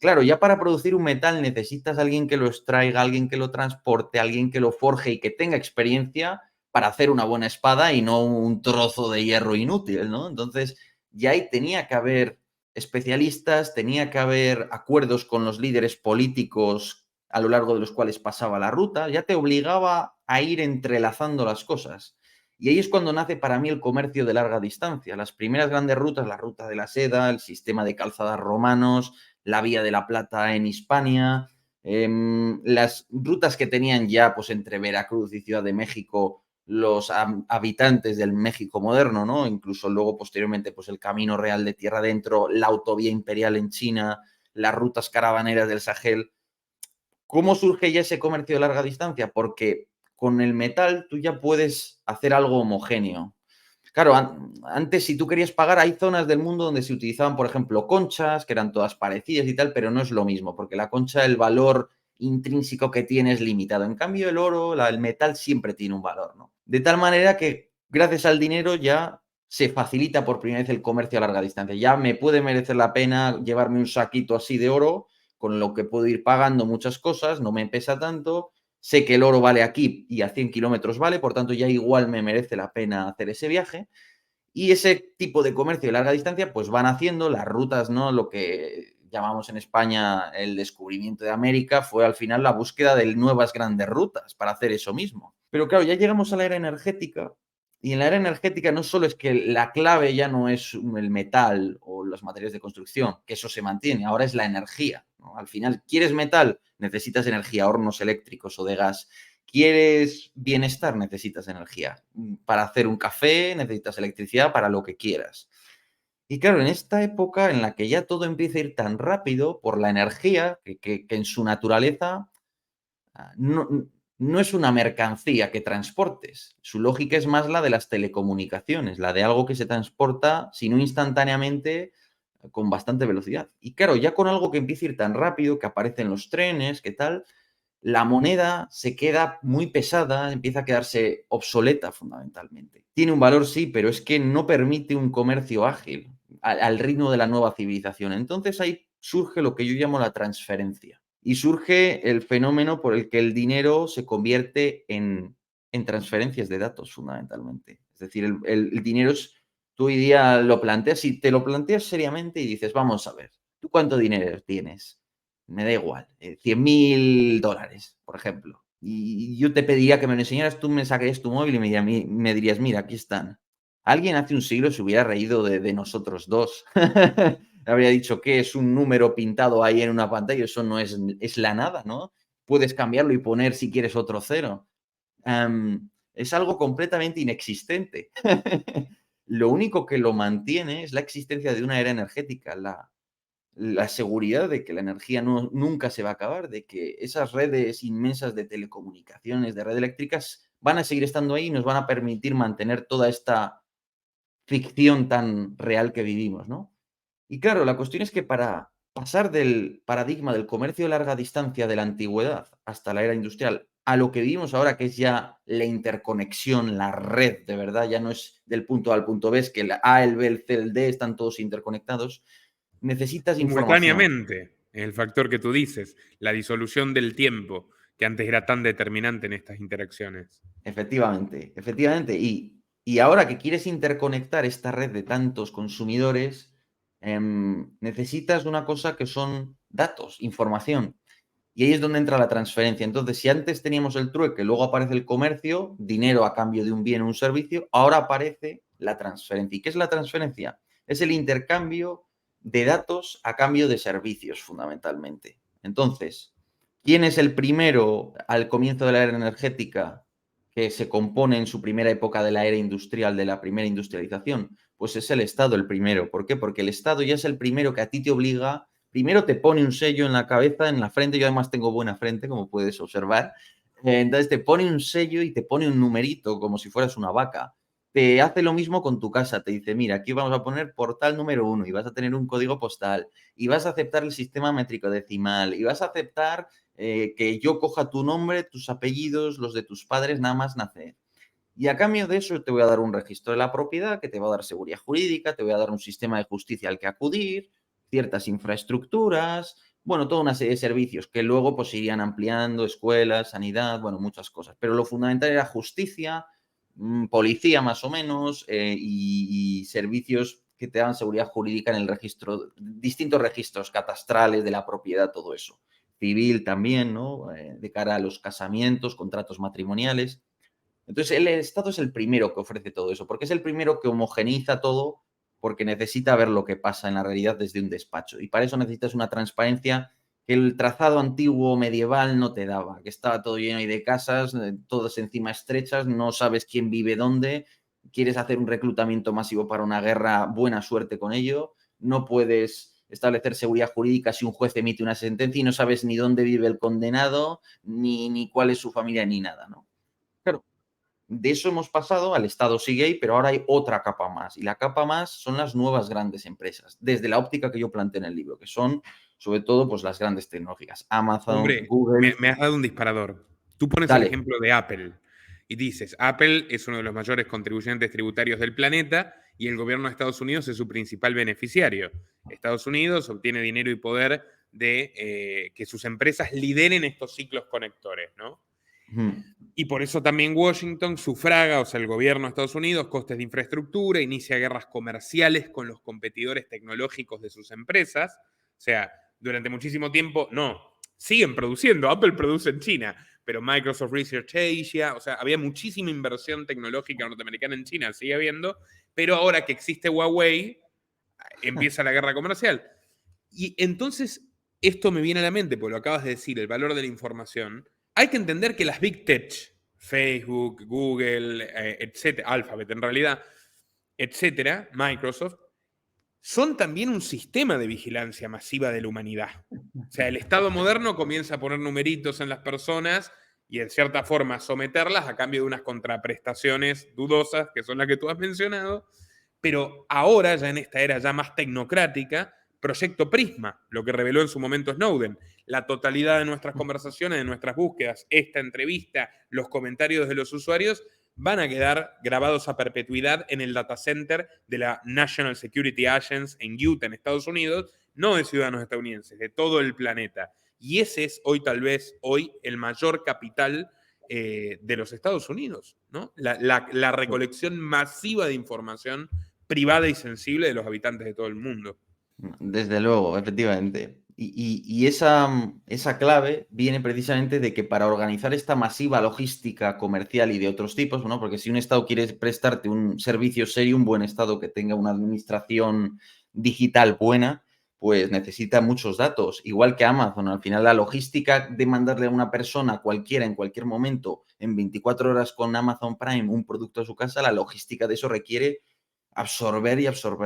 Speaker 2: Claro, ya para producir un metal necesitas a alguien que lo extraiga, alguien que lo transporte, alguien que lo forje y que tenga experiencia para hacer una buena espada y no un trozo de hierro inútil, ¿no? Entonces, ya ahí tenía que haber especialistas, tenía que haber acuerdos con los líderes políticos a lo largo de los cuales pasaba la ruta, ya te obligaba a ir entrelazando las cosas. Y ahí es cuando nace para mí el comercio de larga distancia. Las primeras grandes rutas, la ruta de la seda, el sistema de calzadas romanos, la vía de la Plata en Hispania, las rutas que tenían ya pues entre Veracruz y Ciudad de México los habitantes del México moderno, ¿no? Incluso luego, posteriormente, pues el Camino Real de Tierra Adentro, la Autovía Imperial en China, las rutas caravaneras del Sahel. ¿Cómo surge ya ese comercio de larga distancia? Porque con el metal tú ya puedes hacer algo homogéneo. Claro, antes si tú querías pagar, hay zonas del mundo donde se utilizaban, por ejemplo, conchas, que eran todas parecidas y tal, pero no es lo mismo, porque la concha, el valor intrínseco que tiene es limitado. En cambio, el oro, el metal siempre tiene un valor, ¿no? De tal manera que gracias al dinero ya se facilita por primera vez el comercio a larga distancia. Ya me puede merecer la pena llevarme un saquito así de oro, con lo que puedo ir pagando muchas cosas, no me pesa tanto, sé que el oro vale aquí y a 100 kilómetros vale, por tanto ya igual me merece la pena hacer ese viaje. Y ese tipo de comercio de larga distancia, pues van haciendo las rutas, ¿no? Lo que llamamos en España el descubrimiento de América fue al final la búsqueda de nuevas grandes rutas para hacer eso mismo. Pero claro, ya llegamos a la era energética y en la era energética no solo es que la clave ya no es el metal o los materiales de construcción, que eso se mantiene, ahora es la energía, ¿no? Al final, ¿quieres metal? Necesitas energía, hornos eléctricos o de gas. ¿Quieres bienestar? Necesitas energía. Para hacer un café necesitas electricidad para lo que quieras. Y claro, en esta época en la que ya todo empieza a ir tan rápido por la energía, que en su naturaleza no, no es una mercancía que transportes. Su lógica es más la de las telecomunicaciones, la de algo que se transporta, si no instantáneamente, con bastante velocidad. Y claro, ya con algo que empieza a ir tan rápido, que aparecen los trenes, que tal, la moneda se queda muy pesada, empieza a quedarse obsoleta fundamentalmente. Tiene un valor, sí, pero es que no permite un comercio ágil al ritmo de la nueva civilización. Entonces ahí surge lo que yo llamo la transferencia. Y surge el fenómeno por el que el dinero se convierte en transferencias de datos fundamentalmente. Es decir, el dinero es, tú hoy día lo planteas y te lo planteas seriamente y dices, vamos a ver, ¿tú cuánto dinero tienes? Me da igual, $100.000, por ejemplo. Y yo te pediría que me lo enseñaras, tú me sacarías tu móvil y me dirías, mira, aquí están. Alguien hace un siglo se hubiera reído de nosotros dos. Habría dicho que es un número pintado ahí en una pantalla, eso no es la nada, ¿no? Puedes cambiarlo y poner si quieres otro cero. Es algo completamente inexistente. Lo único que lo mantiene es la existencia de una era energética, la seguridad de que la energía nunca se va a acabar, de que esas redes inmensas de telecomunicaciones, de redes eléctricas, van a seguir estando ahí y nos van a permitir mantener toda esta ficción tan real que vivimos, ¿no? Y claro, la cuestión es que para pasar del paradigma del comercio de larga distancia de la antigüedad hasta la era industrial a lo que vivimos ahora, que es ya la interconexión, la red, de verdad, ya no es del punto A al punto B, es que el A, el B, el C, el D están todos interconectados, necesitas información.
Speaker 1: Simultáneamente, el factor que tú dices, la disolución del tiempo, que antes era tan determinante en estas interacciones.
Speaker 2: Efectivamente, efectivamente. Y ahora que quieres interconectar esta red de tantos consumidores, necesitas una cosa que son datos, información. Y ahí es donde entra la transferencia. Entonces, si antes teníamos el trueque, luego aparece el comercio, dinero a cambio de un bien o un servicio, ahora aparece la transferencia. ¿Y qué es la transferencia? Es el intercambio de datos a cambio de servicios, fundamentalmente. Entonces, ¿quién es el primero al comienzo de la era energética que se compone en su primera época de la era industrial, de la primera industrialización? Pues es el Estado el primero. ¿Por qué? Porque el Estado ya es el primero que a ti te obliga. Primero te pone un sello en la cabeza, en la frente. Yo además tengo buena frente, como puedes observar. Entonces te pone un sello y te pone un numerito, como si fueras una vaca. te hace lo mismo con tu casa. Te dice, mira, aquí vamos a poner portal número 1 y vas a tener un código postal y vas a aceptar el sistema métrico decimal y vas a aceptar que yo coja tu nombre, tus apellidos, los de tus padres, nada más nacer. Y a cambio de eso te voy a dar un registro de la propiedad que te va a dar seguridad jurídica, te voy a dar un sistema de justicia al que acudir, ciertas infraestructuras, bueno, toda una serie de servicios que luego pues irían ampliando, escuelas, sanidad, bueno, muchas cosas. Pero lo fundamental era justicia, policía más o menos, y servicios que te dan seguridad jurídica en el registro, distintos registros catastrales de la propiedad, todo eso. Civil también, ¿no? De cara a los casamientos, contratos matrimoniales. Entonces, el Estado es el primero que ofrece todo eso, porque es el primero que homogeneiza todo, porque necesita ver lo que pasa en la realidad desde un despacho. Y para eso necesitas una transparencia que el trazado antiguo medieval no te daba, que estaba todo lleno de casas, todas encima estrechas, no sabes quién vive dónde, quieres hacer un reclutamiento masivo para una guerra, buena suerte con ello, no puedes establecer seguridad jurídica si un juez emite una sentencia y no sabes ni dónde vive el condenado, ni cuál es su familia, ni nada, ¿no? Claro, de eso hemos pasado al Estado sigue ahí, pero ahora hay otra capa más. Y la capa más son las nuevas grandes empresas, desde la óptica que yo planteé en el libro, que son sobre todo pues, las grandes tecnológicas. Amazon,
Speaker 1: Hombre,
Speaker 2: Google.
Speaker 1: me has dado un disparador. Tú pones el
Speaker 2: Dale.
Speaker 1: ejemplo de Apple y dices, Apple es uno de los mayores contribuyentes tributarios del planeta y el gobierno de Estados Unidos es su principal beneficiario. Estados Unidos obtiene dinero y poder de que sus empresas lideren estos ciclos conectores, ¿no? Y por eso también Washington sufraga, o sea, el gobierno de Estados Unidos, costes de infraestructura, inicia guerras comerciales con los competidores tecnológicos de sus empresas. O sea, durante muchísimo tiempo, no, siguen produciendo, Apple produce en China, pero Microsoft Research Asia, o sea, había muchísima inversión tecnológica norteamericana en China, sigue habiendo, pero ahora que existe Huawei, empieza la guerra comercial. Y entonces, esto me viene a la mente, porque lo acabas de decir, el valor de la información. Hay que entender que las Big Tech, Facebook, Google, etcétera, Alphabet en realidad, etcétera, Microsoft, son también un sistema de vigilancia masiva de la humanidad. O sea, el Estado moderno comienza a poner numeritos en las personas y en cierta forma someterlas a cambio de unas contraprestaciones dudosas, que son las que tú has mencionado, pero ahora, ya en esta era ya más tecnocrática, Proyecto Prisma, lo que reveló en su momento Snowden, la totalidad de nuestras conversaciones, de nuestras búsquedas, esta entrevista, los comentarios de los usuarios, van a quedar grabados a perpetuidad en el data center de la National Security Agency en Utah, en Estados Unidos, no de ciudadanos estadounidenses, de todo el planeta. Y ese es hoy, tal vez, hoy, el mayor capital de los Estados Unidos, ¿no? La recolección masiva de información privada y sensible de los habitantes de todo el mundo.
Speaker 2: Desde luego, efectivamente. Y esa clave viene precisamente de que para organizar esta masiva logística comercial y de otros tipos, ¿no? Porque si un Estado quiere prestarte un servicio serio, un buen Estado que tenga una administración digital buena, pues necesita muchos datos. Igual que Amazon, al final la logística de mandarle a una persona cualquiera en cualquier momento en 24 horas con Amazon Prime un producto a su casa, la logística de eso requiere absorber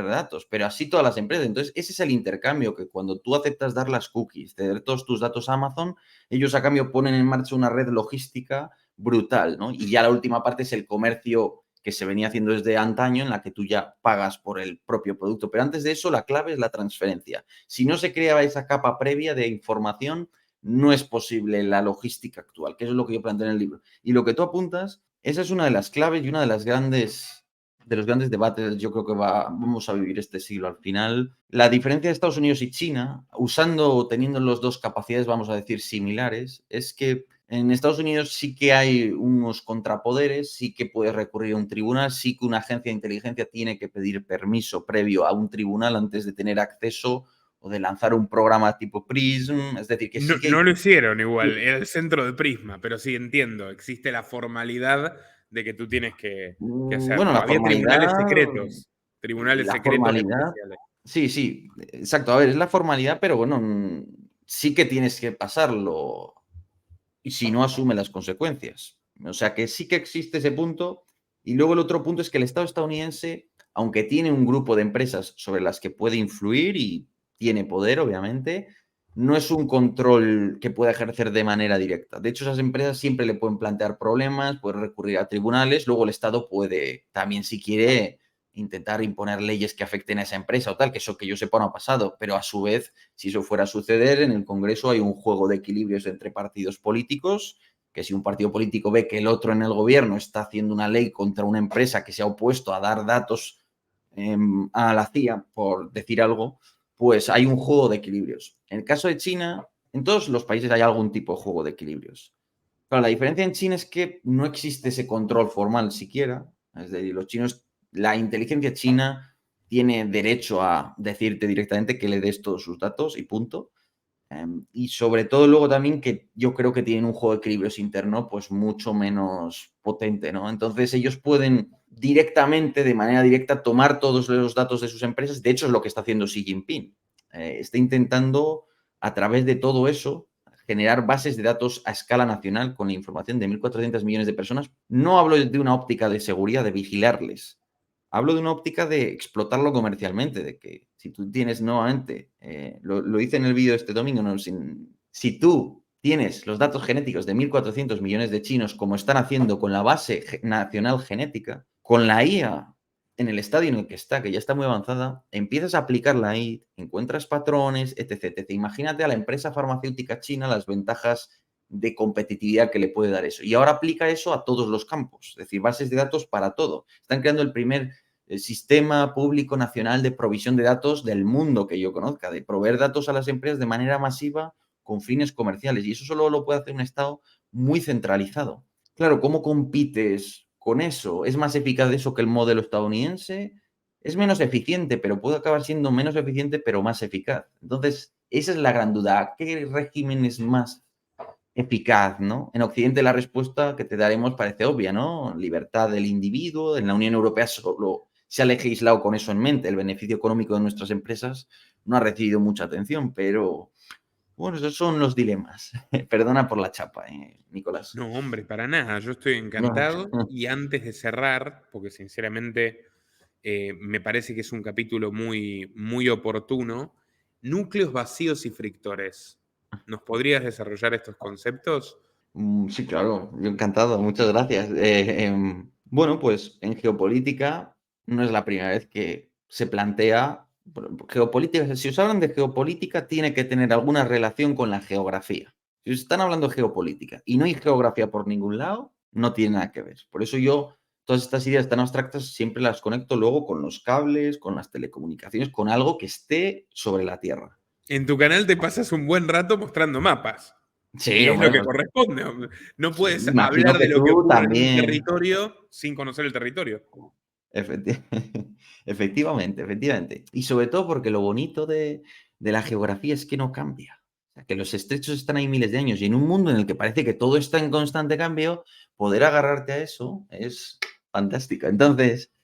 Speaker 2: datos, pero así todas las empresas. Entonces, ese es el intercambio, que cuando tú aceptas dar las cookies, ceder todos tus datos a Amazon, ellos a cambio ponen en marcha una red logística brutal, ¿no? Y ya la última parte es el comercio que se venía haciendo desde antaño, en la que tú ya pagas por el propio producto. Pero antes de eso, la clave es la transferencia. Si no se crea esa capa previa de información, no es posible la logística actual, que eso es lo que yo planteo en el libro. Y lo que tú apuntas, esa es una de las claves y una de los grandes debates, yo creo que vamos a vivir este siglo al final. La diferencia de Estados Unidos y China, usando o teniendo los dos capacidades, vamos a decir, similares, es que en Estados Unidos sí que hay unos contrapoderes, sí que puedes recurrir a un tribunal, sí que una agencia de inteligencia tiene que pedir permiso previo a un tribunal antes de tener acceso o de lanzar un programa tipo PRISM, es decir, que
Speaker 1: No,
Speaker 2: sí que
Speaker 1: no
Speaker 2: hay...
Speaker 1: lo hicieron igual, era el centro de Prisma, pero sí entiendo, existe la formalidad de que tú tienes que
Speaker 2: Bueno,
Speaker 1: hacerlo. Había tribunales
Speaker 2: la
Speaker 1: secretos
Speaker 2: formalidad,
Speaker 1: especiales.
Speaker 2: sí, exacto. A ver, es la formalidad, pero bueno, sí que tienes que pasarlo y si no, asume las consecuencias. O sea que sí que existe ese punto. Y luego el otro punto es que el Estado estadounidense, aunque tiene un grupo de empresas sobre las que puede influir y tiene poder, obviamente, no es un control que pueda ejercer de manera directa. De hecho, esas empresas siempre le pueden plantear problemas, pueden recurrir a tribunales, luego el Estado puede también, si quiere, intentar imponer leyes que afecten a esa empresa o tal, que eso que yo sepa no ha pasado, pero a su vez, si eso fuera a suceder, en el Congreso hay un juego de equilibrios entre partidos políticos, que si un partido político ve que el otro en el gobierno está haciendo una ley contra una empresa que se ha opuesto a dar datos a la CIA, por decir algo, pues hay un juego de equilibrios. En el caso de China, en todos los países hay algún tipo de juego de equilibrios. Pero la diferencia en China es que no existe ese control formal siquiera. Es decir, los chinos, la inteligencia china tiene derecho a decirte directamente que le des todos sus datos y punto. Y sobre todo luego también que yo creo que tienen un juego de equilibrios interno pues mucho menos potente, ¿no? Entonces ellos pueden directamente, de manera directa, tomar todos los datos de sus empresas. De hecho, es lo que está haciendo Xi Jinping. Está intentando, a través de todo eso, generar bases de datos a escala nacional con la información de 1.400 millones de personas. No hablo de una óptica de seguridad, de vigilarles. Hablo de una óptica de explotarlo comercialmente, de que si tú tienes nuevamente, lo hice en el vídeo de este domingo, ¿no? Si tú tienes los datos genéticos de 1.400 millones de chinos, como están haciendo con la base nacional genética, con la IA en el estadio en el que está, que ya está muy avanzada, empiezas a aplicarla ahí, encuentras patrones, etc, etc. Imagínate a la empresa farmacéutica china las ventajas de competitividad que le puede dar eso. Y ahora aplica eso a todos los campos, es decir, bases de datos para todo. Están creando el primer sistema público nacional de provisión de datos del mundo que yo conozca, de proveer datos a las empresas de manera masiva con fines comerciales. Y eso solo lo puede hacer un Estado muy centralizado. Claro, ¿cómo compites con eso? ¿Es más eficaz eso que el modelo estadounidense? Es menos eficiente, pero puede acabar siendo menos eficiente, pero más eficaz. Entonces, esa es la gran duda. ¿Qué régimen es más eficaz, ¿no? En Occidente la respuesta que te daremos parece obvia, ¿no? Libertad del individuo. En la Unión Europea solo se ha legislado con eso en mente. El beneficio económico de nuestras empresas no ha recibido mucha atención, pero bueno, esos son los dilemas. Perdona por la chapa, Nicolás.
Speaker 1: No, hombre, para nada. Yo estoy encantado. Y antes de cerrar, porque sinceramente me parece que es un capítulo muy, muy oportuno, núcleos vacíos y frictores. ¿Nos podrías desarrollar estos conceptos?
Speaker 2: Sí, claro, yo encantado, muchas gracias. Bueno, pues en geopolítica no es la primera vez que se plantea, geopolítica, si os hablan de geopolítica, tiene que tener alguna relación con la geografía. Si os están hablando de geopolítica y no hay geografía por ningún lado, no tiene nada que ver. Por eso yo, todas estas ideas tan abstractas siempre las conecto luego con los cables, con las telecomunicaciones, con algo que esté sobre la Tierra.
Speaker 1: En tu canal te pasas un buen rato mostrando mapas.
Speaker 2: Sí,
Speaker 1: Y es lo
Speaker 2: hombre,
Speaker 1: que
Speaker 2: pues
Speaker 1: corresponde. No puedes
Speaker 2: imagino
Speaker 1: hablar
Speaker 2: que
Speaker 1: de lo que
Speaker 2: tú
Speaker 1: ocurre en un
Speaker 2: también.
Speaker 1: territorio sin conocer el territorio.
Speaker 2: Efecti efectivamente, efectivamente. Y sobre todo porque lo bonito de la geografía es que no cambia. O sea, que los estrechos están ahí miles de años y en un mundo en el que parece que todo está en constante cambio, poder agarrarte a eso es fantástico. Entonces,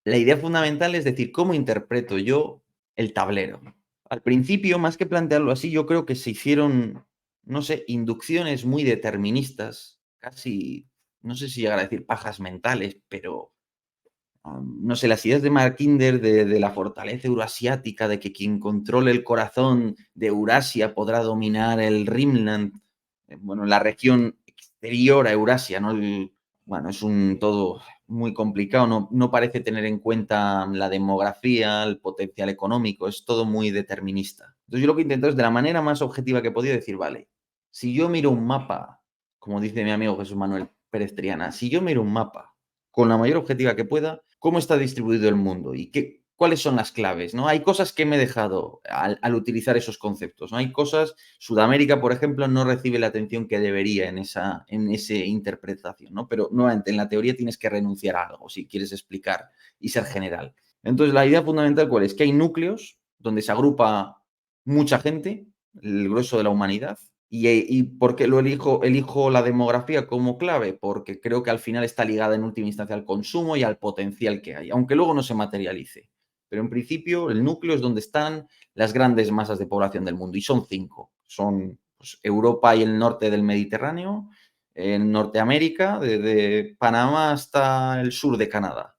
Speaker 2: la idea fundamental es decir, ¿cómo interpreto yo el tablero? Al principio, más que plantearlo así, yo creo que se hicieron, no sé, inducciones muy deterministas, casi, no sé si llegar a decir pajas mentales, pero no sé, las ideas de Mackinder de la fortaleza euroasiática, de que quien controle el corazón de Eurasia podrá dominar el Rimland, bueno, la región exterior a Eurasia, ¿no? Bueno, es un todo muy complicado, no parece tener en cuenta la demografía, el potencial económico, es todo muy determinista. Entonces yo lo que intento es de la manera más objetiva que he podido decir, vale, si yo miro un mapa, como dice mi amigo Jesús Manuel Pérez Triana, si yo miro un mapa con la mayor objetiva que pueda, cómo está distribuido el mundo y cuáles son las claves, ¿no? Hay cosas que me he dejado al utilizar esos conceptos, ¿no? Hay cosas, Sudamérica, por ejemplo, no recibe la atención que debería en esa interpretación, ¿no? Pero nuevamente, en la teoría tienes que renunciar a algo si quieres explicar y ser general. Entonces, la idea fundamental, ¿cuál es? Que hay núcleos donde se agrupa mucha gente, el grueso de la humanidad, ¿y por qué elijo la demografía como clave? Porque creo que al final está ligada en última instancia al consumo y al potencial que hay, aunque luego no se materialice. Pero en principio el núcleo es donde están las grandes masas de población del mundo y son 5. Son pues, Europa y el norte del Mediterráneo, en Norteamérica, desde Panamá hasta el sur de Canadá.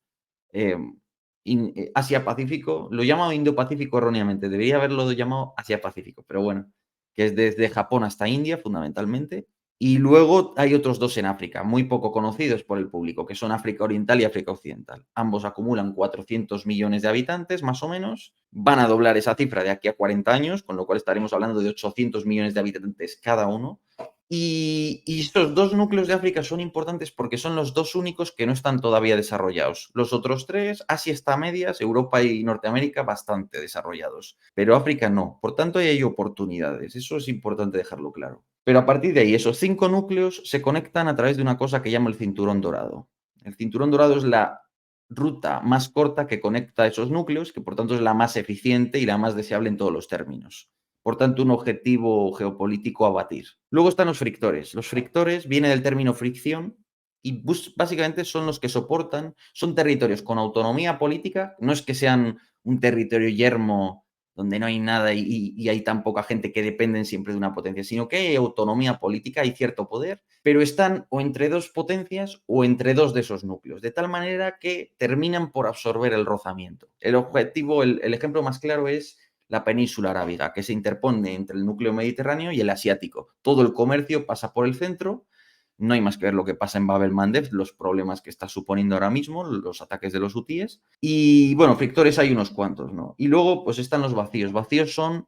Speaker 2: Asia-Pacífico, lo llamo Indo-Pacífico erróneamente, debería haberlo llamado Asia-Pacífico, pero bueno, que es desde Japón hasta India, fundamentalmente. Y luego hay otros 2 en África, muy poco conocidos por el público, que son África Oriental y África Occidental. Ambos acumulan 400 millones de habitantes, más o menos. Van a doblar esa cifra de aquí a 40 años, con lo cual estaremos hablando de 800 millones de habitantes cada uno. Y estos 2 núcleos de África son importantes porque son los 2 únicos que no están todavía desarrollados. Los otros 3, Asia está a medias, Europa y Norteamérica bastante desarrollados, pero África no. Por tanto, ahí hay oportunidades. Eso es importante dejarlo claro. Pero a partir de ahí, esos 5 núcleos se conectan a través de una cosa que llamo el cinturón dorado. El cinturón dorado es la ruta más corta que conecta esos núcleos, que por tanto es la más eficiente y la más deseable en todos los términos. Por tanto, un objetivo geopolítico a batir. Luego están los frictores. Los frictores viene del término fricción y básicamente son los que soportan, son territorios con autonomía política, no es que sean un territorio yermo donde no hay nada y hay tan poca gente que dependen siempre de una potencia, sino que hay autonomía política, hay cierto poder, pero están o entre 2 potencias o entre 2 de esos núcleos, de tal manera que terminan por absorber el rozamiento. El objetivo, el ejemplo más claro es la península arábiga, que se interpone entre el núcleo mediterráneo y el asiático. Todo el comercio pasa por el centro. No hay más que ver lo que pasa en Bab el-Mandeb, los problemas que está suponiendo ahora mismo, los ataques de los hutíes. Y bueno, frictores hay unos cuantos, ¿no? Y luego pues están los vacíos. Vacíos son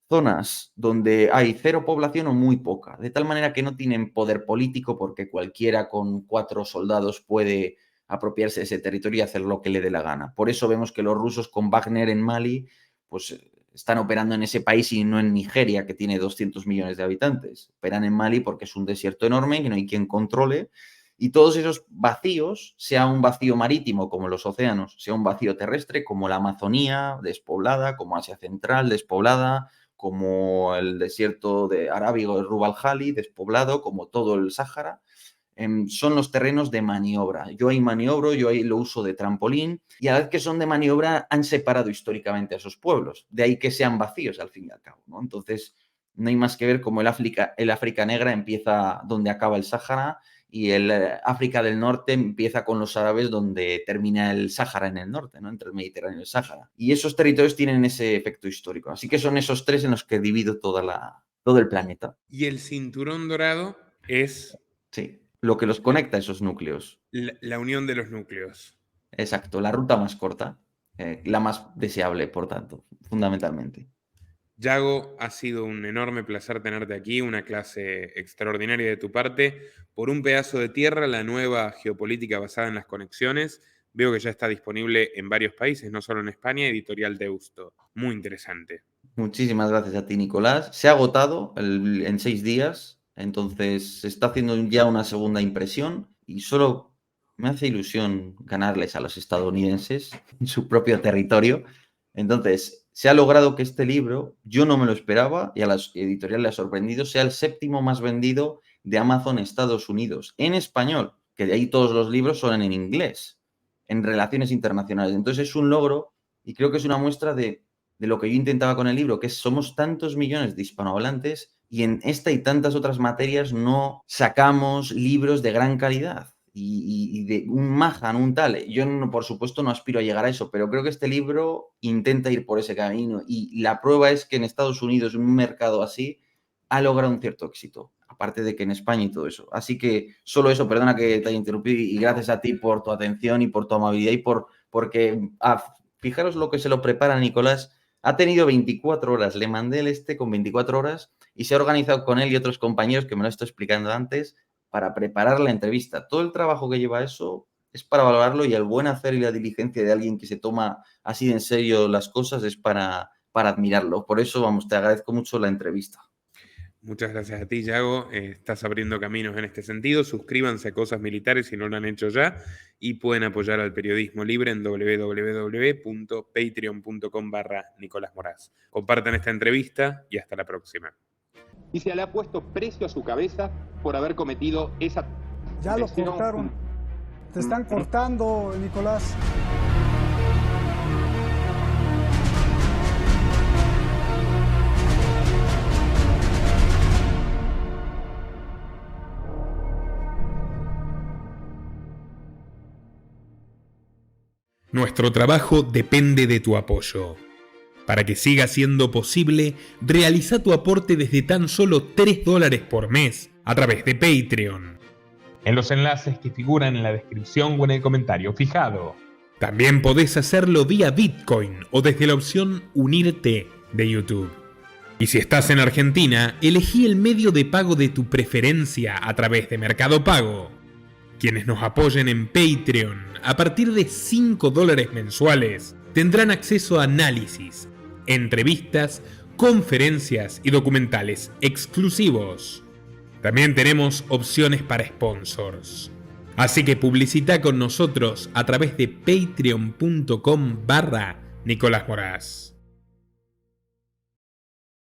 Speaker 2: zonas donde hay 0 población o muy poca, de tal manera que no tienen poder político porque cualquiera con 4 soldados puede apropiarse de ese territorio y hacer lo que le dé la gana. Por eso vemos que los rusos con Wagner en Mali pues están operando en ese país y no en Nigeria, que tiene 200 millones de habitantes. Operan en Mali porque es un desierto enorme que no hay quien controle. Y todos esos vacíos, sea un vacío marítimo como los océanos, sea un vacío terrestre como la Amazonía despoblada, como Asia Central despoblada, como el desierto de arábigo de Rub al-Khali despoblado, como todo el Sáhara, son los terrenos de maniobra. Yo ahí maniobro, yo ahí lo uso de trampolín y a la vez que son de maniobra han separado históricamente a esos pueblos. De ahí que sean vacíos al fin y al cabo, ¿no? Entonces, no hay más que ver cómo el África negra empieza donde acaba el Sáhara y el África del Norte empieza con los árabes donde termina el Sáhara en el norte, ¿no? Entre el Mediterráneo y el Sáhara. Y esos territorios tienen ese efecto histórico. Así que son esos 3 en los que divido todo el planeta.
Speaker 1: Y el cinturón dorado es
Speaker 2: Sí, lo que los conecta a esos núcleos.
Speaker 1: la unión de los núcleos.
Speaker 2: Exacto, la ruta más corta, la más deseable, por tanto, fundamentalmente.
Speaker 1: Yago, ha sido un enorme placer tenerte aquí, una clase extraordinaria de tu parte. Por un pedazo de tierra, la nueva geopolítica basada en las conexiones. Veo que ya está disponible en varios países, no solo en España, editorial Deusto. Muy interesante.
Speaker 2: Muchísimas gracias a ti, Nicolás. Se ha agotado en 6 días, entonces se está haciendo ya una segunda impresión y solo me hace ilusión ganarles a los estadounidenses en su propio territorio. Entonces, se ha logrado que este libro, yo no me lo esperaba y a la editorial le ha sorprendido, sea el 7º más vendido de Amazon Estados Unidos en español, que de ahí todos los libros son en inglés, en relaciones internacionales. Entonces es un logro y creo que es una muestra de lo que yo intentaba con el libro, que somos tantos millones de hispanohablantes y en esta y tantas otras materias no sacamos libros de gran calidad y de un Mahan, un tal. Yo, no, por supuesto, no aspiro a llegar a eso, pero creo que este libro intenta ir por ese camino y la prueba es que en Estados Unidos, en un mercado así, ha logrado un cierto éxito, aparte de que en España y todo eso. Así que solo eso, perdona que te haya interrumpido y gracias a ti por tu atención y por tu amabilidad y porque fijaros lo que se lo prepara Nicolás. Ha tenido 24 horas, le mandé el con 24 horas y se ha organizado con él y otros compañeros que me lo estoy explicando antes para preparar la entrevista. Todo el trabajo que lleva eso es para valorarlo y el buen hacer y la diligencia de alguien que se toma así de en serio las cosas es para admirarlo. Por eso, vamos, te agradezco mucho la entrevista.
Speaker 1: Muchas gracias a ti, Yago. Estás abriendo caminos en este sentido. Suscríbanse a Cosas Militares si no lo han hecho ya y pueden apoyar al periodismo libre en www.patreon.com/Nicolás Moraz. Compartan esta entrevista y hasta la próxima.
Speaker 3: Y se le ha puesto precio a su cabeza por haber cometido esa...
Speaker 4: Ya lo cortaron. Te están cortando, Nicolás.
Speaker 1: Nuestro trabajo depende de tu apoyo. Para que siga siendo posible, realiza tu aporte desde tan solo $3 por mes a través de Patreon, en los enlaces que figuran en la descripción o en el comentario fijado. También podés hacerlo vía Bitcoin o desde la opción Unirte de YouTube. Y si estás en Argentina, elegí el medio de pago de tu preferencia a través de Mercado Pago. Quienes nos apoyen en Patreon a partir de $5 mensuales tendrán acceso a análisis, entrevistas, conferencias y documentales exclusivos. También tenemos opciones para sponsors. Así que publicita con nosotros a través de patreon.com/Nicolás Moraz.